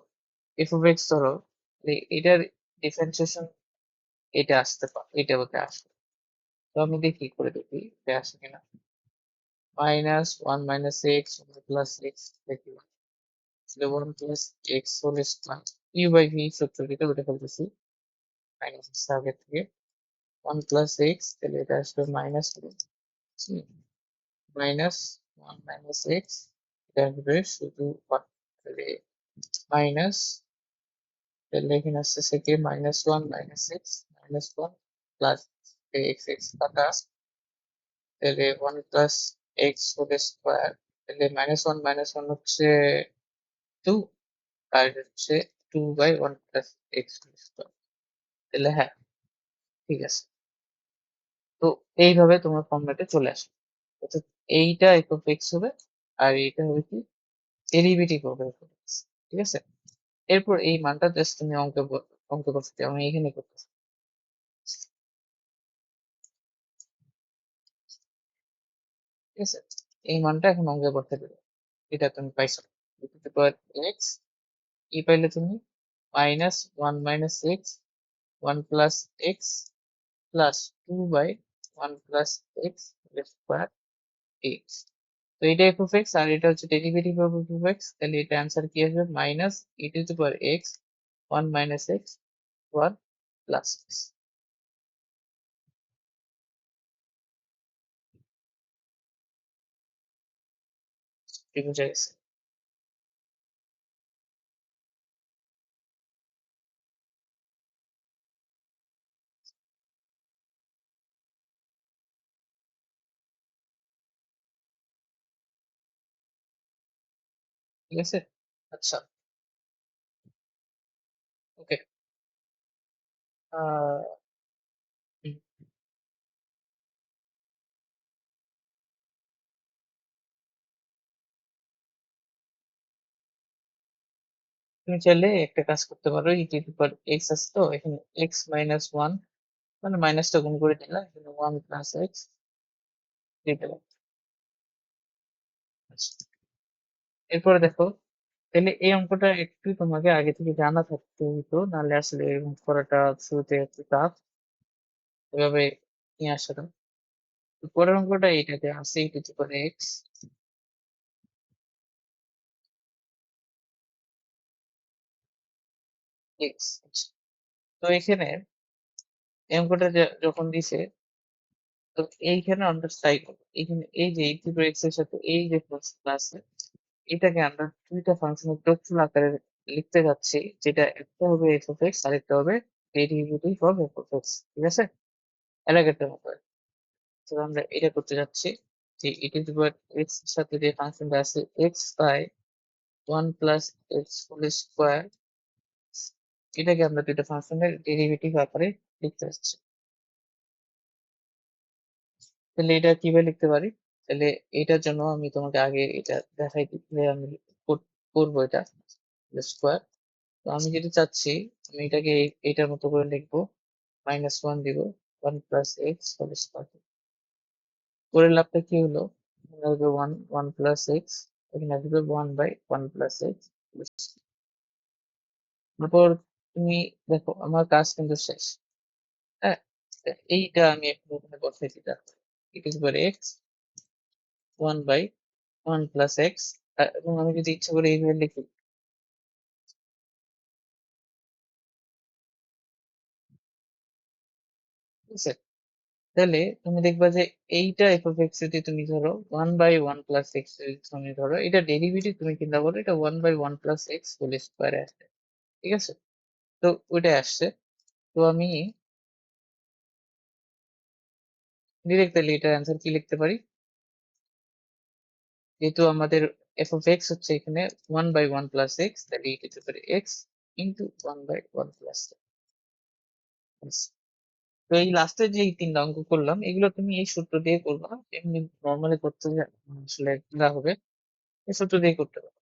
এফ অফ এক্স ধরো, এটার ডিফারেন্সিয়েশন এটা আসতে পারে, এটা হতে আসবে। তো আমি দেখি করে দেখি এটা আসে কিনা। Minus one minus x plus x দেখি, one plus x whole square u by v সূত্র যেটা ওটা ফেলতেছি, মাইনাস আগে থেকে ওয়ান প্লাস এক্স, তাহলে এটা আসবে minus minus one minus x, এটা আসবে শুধু ওয়ান, তাহলে মাইনাস, তাহলে এখানে আসছে থেকে minus one minus x minus one plus x x কাটা, তাহলে one plus x whole square, তাহলে মাইনাস ওয়ান হচ্ছে টু, আর এটা হচ্ছে two by one plus x whole square. তাহলে হ্যাঁ, ঠিক আছে। তো এইভাবে তোমার ফর্মুলাটা চলে আসবে, অর্থাৎ এইটা এফ অফ এক্স হবে, আর এইটা হবে কি ডেরিভেটিভ হবে এফ অফ এক্স। ঠিক আছে, এরপর এই মানটা জাস্ট তুমি অঙ্ক করতে, আমি এখানে করতেছি। ঠিক আছে, এই মানটা এখন অঙ্কে করতে দেবে, এটা তুমি পাইছো এক্স, কি পাইলে তুমি, minus one minus x one plus x plus two by one plus x square x. তো এটা এফ অফ এক্স আর এটা হচ্ছে derivative of f of x, তাহলে এটা অ্যান্সার কি আসবে, minus e to the power x one minus x one plus x. ঠিক আছে, ঠিক আছে, আচ্ছা, ওকে। আহ হুম, তুমি চাইলে একটা কাজ করতে পারো, ই টু দি পাওয়ার এক্স আছে তো এখানে এক্স মাইনাস ওয়ান, মানে মাইনাসটা গুণ করে দিলাম, এখানে ওয়ান প্লাস এক্স দিয়ে দিলাম। আচ্ছা, এরপরে দেখো, তাহলে এই অঙ্কটা একটু তোমাকে আগে থেকে জানা থাকতে হতো, নাহলে আসলে এরকম করাটা শুরুতে একটু টাফ। এভাবে নিয়ে আসা দাও। পরের অঙ্কটা এইটাতে আছে e to the power x x. তো এখানে এই অঙ্কটা যখন দিছে, তো এইখানে আমরা ট্রাই করবো, এখানে এই যে e to the power x এর সাথে এই যে ফাংশনটা আছে, এটাকে আমরা দুইটা ফাংশনের যোগফল আকারে লিখতে যাচ্ছি, যেটা একটা হবে এফ অফ এক্স আর একটা হবে derivative of f of x. ঠিক আছে, এর আগেরটার মতো। তো আমরা এটা করতে যাচ্ছি যে e to the power x এর সাথে যে ফাংশনটা আছে x by 1 plus x whole square, এটাকে আমরা দুইটা ফাংশনের ডেরিভেটিভ আকারে লিখতে যাচ্ছি। তাহলে এটা কিভাবে লিখতে পারি? তাহলে এটার জন্য আমি তোমাকে আগে এটা দেখাই দিই, আমি করবো এটা স্কোয়ার। তো আমি যেটা চাচ্ছি, আমি এটাকে এইটার মতো করে লিখবো, -1 দিব, 1 প্লাস এক্স হোল স্কোয়ার। পরের লাভটা কি হলো? এখানে আসবে 1 প্লাস এক্স, এখানে আসবে 1/1 প্লাস এক্স। তারপর তুমি দেখো আমার কাজ কিন্তু শেষ। হ্যাঁ, তা এইটা আমি একটু ওখানে বসাই দিলাম, it is by x 1/1 plus x. এবং আমি যদি ইচ্ছা করে এইভাবে লিখি, ঠিক আছে, তাহলে তুমি দেখবা যে এইটা এফ অফ এক্স যদি তুমি ধরো 1/1 প্লাস এক্স যদি তুমি ধরো, এটা ডেরিভেটিভ তুমি চিন্তা করো, এটা 1/1 প্লাস এক্স হোল স্কোয়ারে আসবে। ঠিক আছে, তো ওইটাই আসছে। তো আমি ডিরেক্ট তাহলে এটার অ্যান্সার কি লিখতে পারি? যেহেতু আমাদের এফ অফ এক্স হচ্ছে এখানে 1/1 প্লাস এক্স, তাহলে এটা হতে পারে এক্স ইন্টু 1/1 প্লাস এক্স। তো এই লাস্টে যে এই তিনটা অঙ্ক করলাম, এগুলো তুমি এই সূত্র দিয়ে করবা না, এমনি নর্মালি করতে আসলে যা হবে এই সূত্র দিয়ে করতে পারো।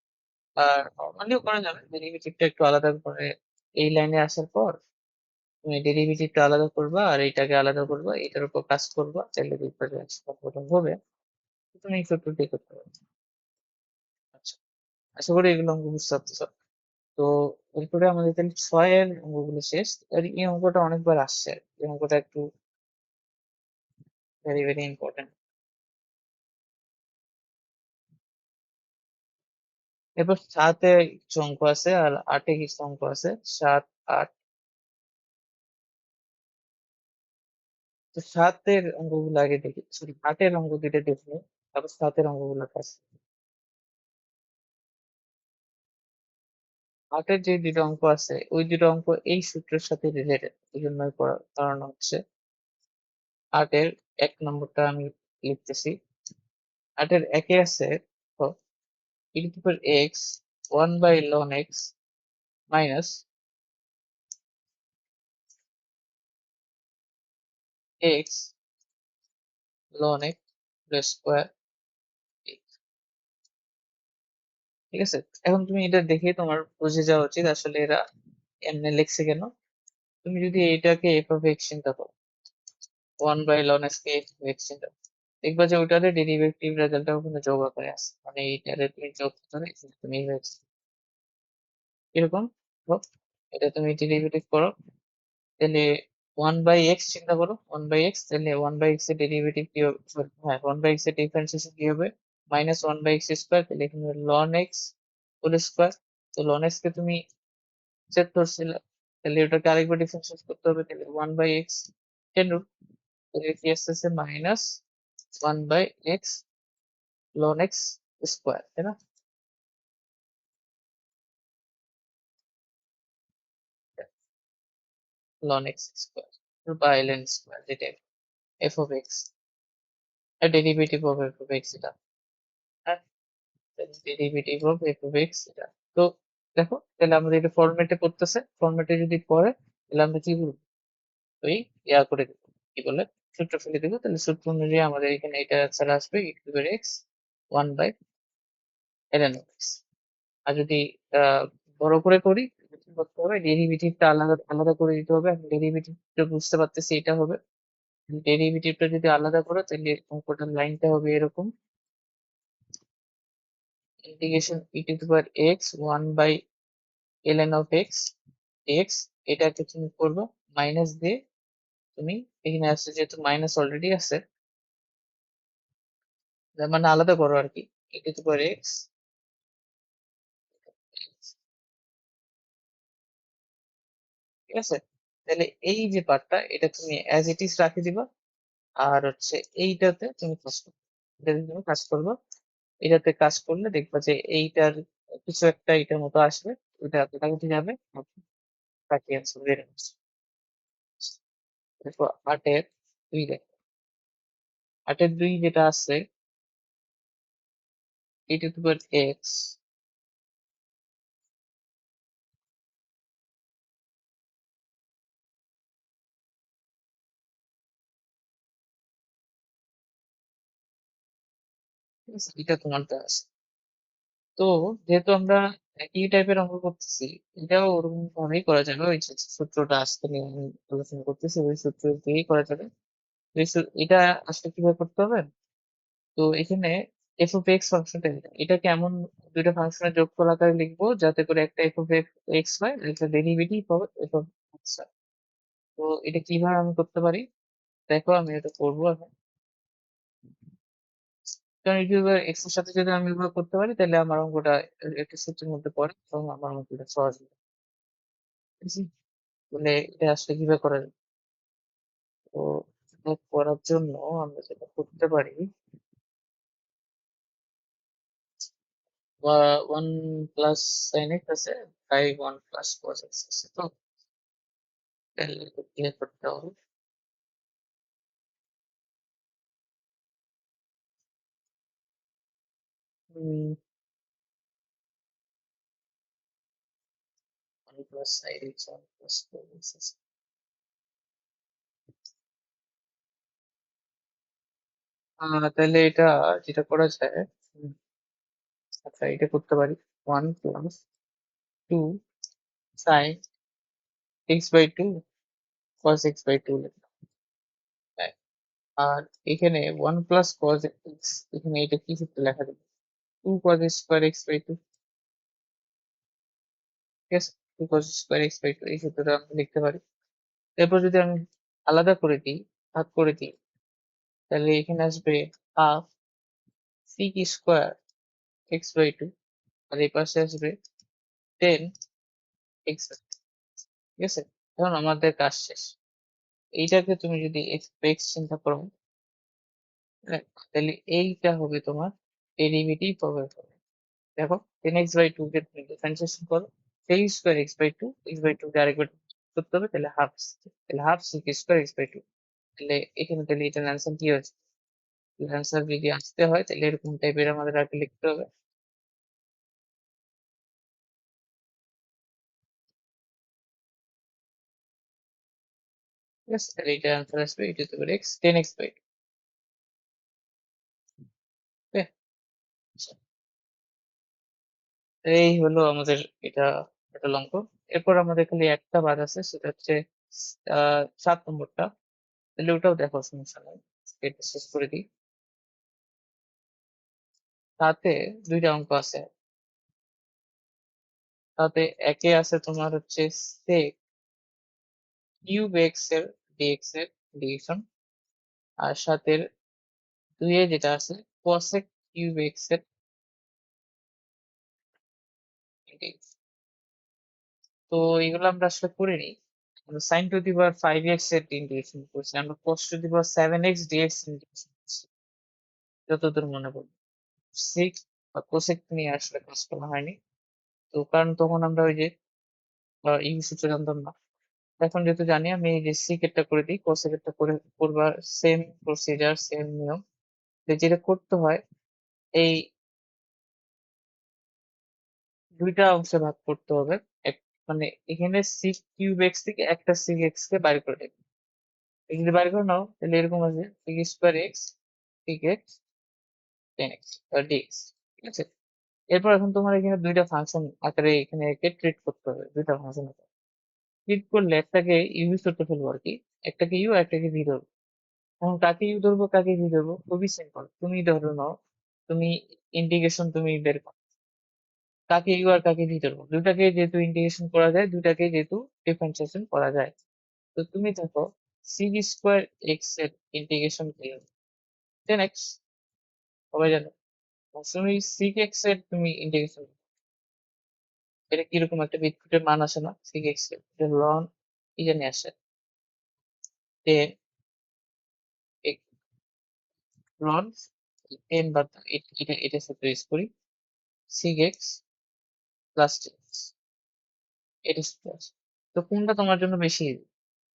আর নর্মালিও করা যাবে, ডেরিভেটিভটা একটু আলাদা করে এই লাইনে আসার পর তুমি ডেরিভেটিভটা আলাদা করবা আর এইটাকে আলাদা করবা, এটার উপর কাজ করবা, চাইলে দেখবা যে অঙ্কটা হবে। তুমি এই সূত্র দিয়ে করতে পারো। আচ্ছা, আশা করি এগুলো অঙ্ক বুঝতে পারতেছো। তো এরপরে আমাদের তাহলে ছয়ের অঙ্কগুলো শেষ। আর এই অঙ্কটা অনেকবার আসছে, এই অঙ্কটা একটু ভেরি ভেরি ইম্পর্টেন্ট। এরপর সাতে কিছু অঙ্ক আছে আর আটে কিছু অঙ্ক আছে, 7, 8। তো সাতের অঙ্কগুলো আগে দেখি, সরি আটের অঙ্ক দুইটা দেখি, তারপর সাতের অঙ্কগুলো আছে। আটের যে দুটো অঙ্ক আছে ওই দুটো অঙ্ক এই সূত্রের সাথে রিলেটেড, এই জন্যই করার কারণ হচ্ছে আটের 1 নম্বরটা আমি লিখতেছি। আটের একে আছে e to the power x 1/ln x minus x ln x square. ঠিক আছে, এখন তুমি এটা দেখে তোমার বুঝে যাওয়া উচিত আসলে এরা এমনি লিখছে কেন। তুমি যদি এটাকে এফ অফ এক্স চিন্তা করো, 1/ln x K F of x চিন্তা করো, দেখবা যে ওইটারে ডেরিভেটিভ রেজাল্টটা ওখানে যোগ আকারে আছে, মানে এইটারে তুমি যোগ করে তুমি এরকম হোক, এটা তুমি ডেরিভেটিভ করো, তাহলে 1/x চিন্তা করো, 1/x, তাহলে 1/x এর ডেরিভেটিভ কি হবে? Sorry, হ্যাঁ 1/x এর ডিফারেন্সিয়েশন কি হবে? -1/x স্কোয়ার, তাহলে এখানে ln x হোল স্কোয়ার। তো ln x কে তুমি চেক করছিলে, তাহলে ওটাকে আরেকবার ডিফারেন্সিয়েট করতে হবে, তাহলে 1/x 10 রুট, তাহলে কি আসতেছে -1/x ln x স্কোয়ার, তাই না? ln x স্কোয়ার বা ln স্কোয়ার, যেটা F of x, derivative of f of x এটা, হ্যাঁ, derivative of f of x এটা। তো দেখো তাহলে আমাদের এটা ফরম্যাটে পড়তেছে, ফরম্যাটে যদি পড়ে তাহলে আমরা কি করবো, ওই ইয়া করে দেবো, কি বলে, সূত্র ফেলে দেবো, তাহলে সূত্র অনুযায়ী আমাদের এখানে এটা অ্যান্সার আসবে e to the power x 1/ln x. আর যদি বড় করে করি, কি করতে হবে, ডেরিভেটিভটা আলাদা আলাদা করে দিতে হবে। আমি ডেরিভেটিভটা বুঝতে পারতেছি এটা হবে, ডেরিভেটিভটা যদি আলাদা করো তাহলে অঙ্কটার লাইনটা হবে এরকম, integration e to the power x 1/ln of x x, এটাকে তুমি করবো মাইনাস দিয়ে তুমি এখানে আছে যেহেতু মাইনাস অলরেডি আছে, তার মানে আলাদা করো আর কি, e to the power x, ঠিক আছে? তাহলে এই যে পার্টটা এটা তুমি অ্যাজ ইট ইজ রাখে দিবা, আর হচ্ছে এইটাতে তুমি কাজ করবে, এটাতে তুমি কাজ করবে, এটাতে কাজ করলে দেখবা যে এইটার কিছু একটা এটার মতো আসবে, ওটা কাটাকুটি যাবে, বাকি অ্যান্সার বের হচ্ছে। দেখো 8-এর 2 দেখো, 8-এর 2 যেটা আছে e to the power x, ঠিক আছে? এটা তোমার দেওয়া আছে। তো যেহেতু আমরা একই টাইপের অঙ্ক করতেছি, এটাও ওরকম ভাবেই করা যাবে, ওই যে সূত্রটা আসতে নিয়ে আমি আলোচনা করতেছি, ওই সূত্র দিয়েই করা যাবে। এটা আসলে কিভাবে করতে হবে, তো এখানে এফ অফ এক্স ফাংশনটা এটাকে এমন দুইটা ফাংশনের যোগফল আকারে লিখবো যাতে করে একটা এফ অফ এক্স হয়, একটা ডেরিভেটিভ হবে এফ অফ এক্স হয়। তো এটা কিভাবে আমি করতে পারি, দেখো আমি এটা করবো এখন। কারণ ইউটিউবের এক্স এর সাথে যদি আমি এভাবে করতে পারি তাহলে আমার অঙ্কটা একটা সূত্রের মধ্যে পড়ে, তখন আমার অঙ্কটা সহজ হবে, ঠিক আছে? তাহলে এটা আসলে কিভাবে করা যায়, তো এটা করার জন্য আমরা যেটা করতে পারি, বা 1 প্লাস সাইন এক্স আছে, তাই 1 প্লাস কস এক্স আছে, তো তাহলে এটা ক্লিয়ার করতে হবে। উম, 1 plus sine x 1 plus cos x আছে। তাহলে এটা যেটা করা যায়, উম, আচ্ছা এটা করতে পারি, 1 plus 2 sine x by 2 cos x by 2 লিখলাম, হ্যাঁ। আর এখানে 1 প্লাস কস এক্স, এখানে এটা কি সূত্রে লেখা যাবে, 2 কস স্কোয়ার এক্স বাই 2, ঠিক আছে? 2 কস স্কোয়ার এক্স বাই 2 এই সূত্রটা আমি লিখতে পারি। এরপর যদি আমি আলাদা করে দিই, ভাগ করে দিই, তাহলে এখানে আসবে half sec square x by 2, আর এই পাশে আসবে 10 এক্স, ঠিক আছে? এখন আমাদের কাজ শেষ। এইটাকে তুমি যদি এক্স এক্স চিন্তা করো, হ্যাঁ, তাহলে এইটা হবে তোমার ডেরিভেটিভ হবে, দেখো 10 এক্স বাই 2 কে তুমি ডিফারেন্সিয়েশন করো, সেই স্কোয়ার এক্স বাই 2 কে আরেকবার করতে হবে, তাহলে হাফ, তাহলে half sec square x by 2, তাহলে এখানে তাহলে এটার অ্যান্সার কি হচ্ছে, অ্যান্সার যদি আসতে হয় তাহলে এরকম টাইপের আমাদের আগে লিখতে হবে, ঠিক আছে? তাহলে এটার অ্যান্সার আসবে এটা তো এক্স 10 এক্স বাই 2, ওকে? আচ্ছা, এই হলো আমাদের এটা একটা অঙ্ক। এরপর আমাদের খালি একটা বাদ আছে, সেটা হচ্ছে 7 নম্বরটা, তাহলে ওটাও দেখো, সমস্যা নেই, এটা শেষ করে দিই। তাতে দুইটা অঙ্ক আছে, তাতে একে আছে তোমার হচ্ছে sec কিউব এক্স এর ডিএক্স এর ডিভিশন, আর সাথে 2 যেটা আছে cosec কিউব এক্স এর integration। তো এগুলো আমরা আসলে করিনি, আমরা sign two the power 5x এর ইন্টিগ্রেশন করছি, আমরা cos to the power 7x d x integration করছি, যতদূর মনে পড়ে। sec বা cosec নিয়ে আসলে কাজ করা হয়নি, তো কারণ তখন আমরা ওই যে ইউ সূত্র জানতাম না। এখন যেহেতু জানি, আমি এই যে sec এরটা করে দিই, cosec এরটা করে করবার সেম প্রসিজার, সেম নিয়ম। তো যেটা করতে হয়, এই দুইটা অংশে ভাগ করতে হবে, এক মানে এখানে sec কিউব এক্স থেকে একটা sec এক্স কে বাইর করে দেবে, যদি বাইর করে নাও তাহলে এরকম আছে sec square x sec x 10x d x, ঠিক আছে? এরপর এখন তোমার এখানে দুইটা ফাংশন আকারে এখানে একে ট্রিট করতে হবে, দুইটা ফাংশন আকারে ট্রিট করলে একটাকে ইউজ করতে ফেলবো আর কি, একটাকে ইউ একটাকে ভি ধরবো। এখন কাকে ইউ ধরবো কাকে ভি ধরবো, খুবই সিম্পল, তুমি ধরো নাও, তুমি ইন্টিগ্রেশন তুমি বের করো, কাকে ইউ আর কাকে ভি ধরবো, দুটাকে যেহেতু ইন্টিগ্রেশন করা যায়, দুটাকে যেহেতু ডিফারেন্সিয়েশন করা যায়, তো তুমি দেখো সিক স্কোয়ার এক্স এর ইন্টিগ্রেশন কি হবে? 10x, সবাই জানো। তুমি সিক এক্স এর তুমি ইন্টিগ্রেশন, এটা কিরকম একটা বিটফুটের মান আসে না সিক এক্স এর, এটা লন কি জানি আসে 10 লন 10 বা এটা সাথে ইউজ করি সিক এক্স প্লাস 10x, এটা সাথে আসে। তো কোনটা তোমার জন্য বেশি easy?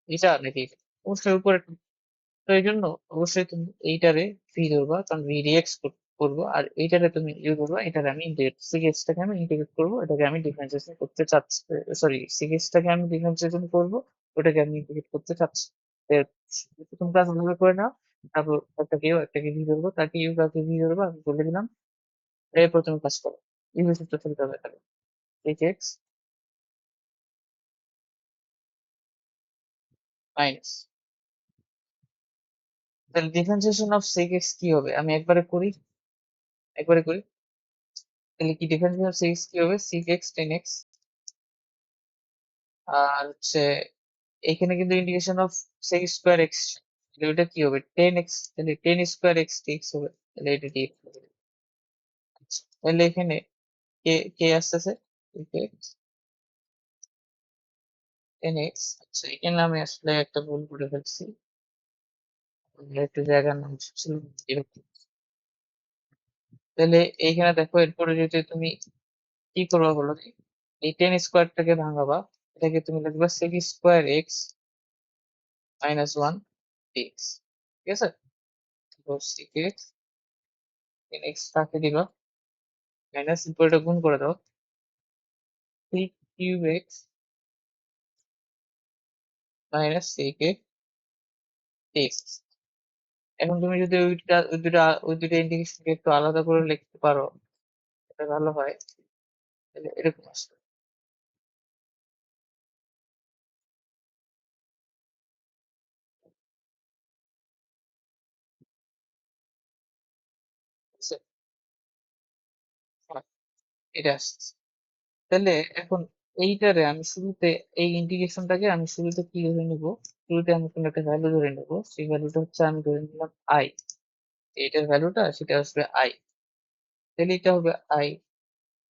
এটা নাকি এটা? অবশ্যই উপরে। তো এই জন্য অবশ্যই তুমি এইটারে ভি ধরবা, কারণ ভি রিএক্স করবো, আর এইটারে তুমি ইউ ধরবা, এটারে আমি ইন্টিগ্রেট, সিগেক্সটাকে আমি ইন্টিগ্রেট করবো, এটাকে আমি ডিফারেন্সিয়েশন করতে চাচ্ছি, সরি সিগেক্সটাকে আমি ডিফারেন্সিয়েশন করবো, ওটাকে আমি ইন্টিগ্রেট করতে চাচ্ছি। এর প্রথম ক্লাস ভালো করে নাও, তারপর একটাকে ভি ধরবো, তাকে ইউ, কাকে ভি ধরবো আমি বলে দিলাম, এর প্রথম কাজ করো, ইউ সূত্র ফেলতে হবে তাহলে সিগেক্স মাইনাস, তাহলে ডিফারেন্সিয়েশন অফ সিগেক্স কি হবে, আমি একবারে করি, তাহলে কি ডিফারেন্সিয়েশন অফ সিক্স কি হবে, সিক এক্স 10x, আর হচ্ছে এখানে কিন্তু integration of sec square x, তাহলে ওটা কি হবে 10x, তাহলে 10 স্কোয়ার এক্স ডিএক্স হবে, তাহলে এটা ডিএক্স হবে। আচ্ছা, তাহলে এখানে কে কে আসতেছে 10x, আচ্ছা এখানে আমি আসলে একটা ভুল করে ফেলছি, একটু জায়গার নাম ছিল এরকম। তাহলে এইখানে দেখো, এরপরে যদি তুমি কি করবা বলো তো, এই 10 স্কোয়ারটাকে ভাঙাবা, এটাকে তুমি লিখবা sec square x minus 1 d x, ঠিক আছে? তো সেক এক্স 10x কাকে দিবা, মাইনাস উপরেটা গুণ করে দাও, 3 cube x minus sec x. এখন তুমি যদি ওই দুটা ইন্টিগ্রেশনকে একটু আলাদা করে লিখতে পারো, এটা ভালো হয়, তাহলে এরকম আসবে। বুঝছো? হ্যাঁ, এটা আসছে। তাহলে এখন এইটারে আমি শুরুতে, এই ইন্টিগ্রেশনটাকে আমি শুরুতে কি ধরে নিব, শুরুতে আমি কোনো একটা ভ্যালু ধরে নেব, সেই ভ্যালুটা হচ্ছে আমি ধরে নিলাম আই, এটার ভ্যালুটা সেটা আসবে আই, তাহলে এটা হবে আই,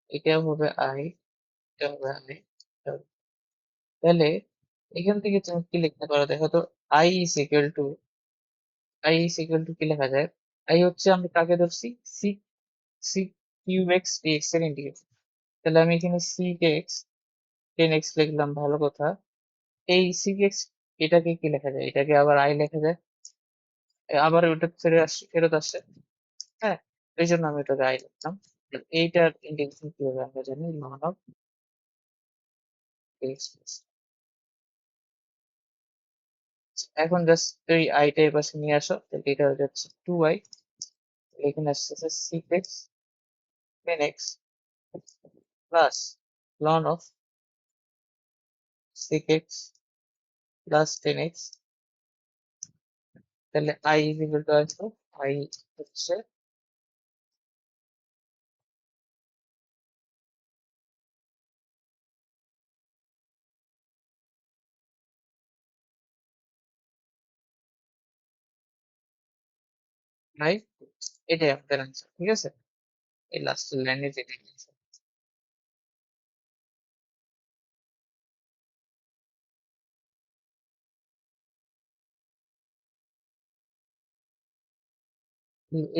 এটাও হবে আই, এটা হবে আই। তাহলে এখান থেকে তুমি কি লিখতে পারো দেখো তো, আই ইজ ইকুয়াল টু, কি লেখা যায়, আই হচ্ছে আমরা কাকে ধরছি, sec sec cube x d x এর ইন্টিগ্রেশন, তাহলে আমি এখানে সিক এক্স 10x লিখলাম, ভালো কথা। এই সিক এক্স এটাকে কি লেখা যায়, এটাকে আবার আই লেখা যায়, আবার ওটা ফেরত আসছে, হ্যাঁ, এই জন্য আমি ওটাকে আই লিখলাম। এইটার ইন্টিগ্রেশন কি হবে আমরা জানি, লন অফ এক্স। এখন জাস্ট এই আইটা এর পাশে নিয়ে আসো, তাহলে এটা হয়ে যাচ্ছে 2i, এখানে আসছে sec x 10x plus ln of sec x plus 10x, তাহলে i is equal to আসবে, i হচ্ছে i, এটাই আমাদের আনসার, ঠিক আছে? এই লাস্টের লাইনে যেটা আছে।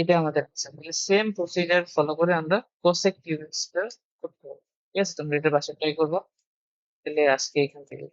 এটা আমাদের আনসার, তাহলে সেম প্রসিজার ফলো করে আমরা কোসেক কিউব এক্স করতে হবে, ঠিক আছে? তোমরা এটা বাসায় ট্রাই করবো, তাহলে আজকে এখান থেকে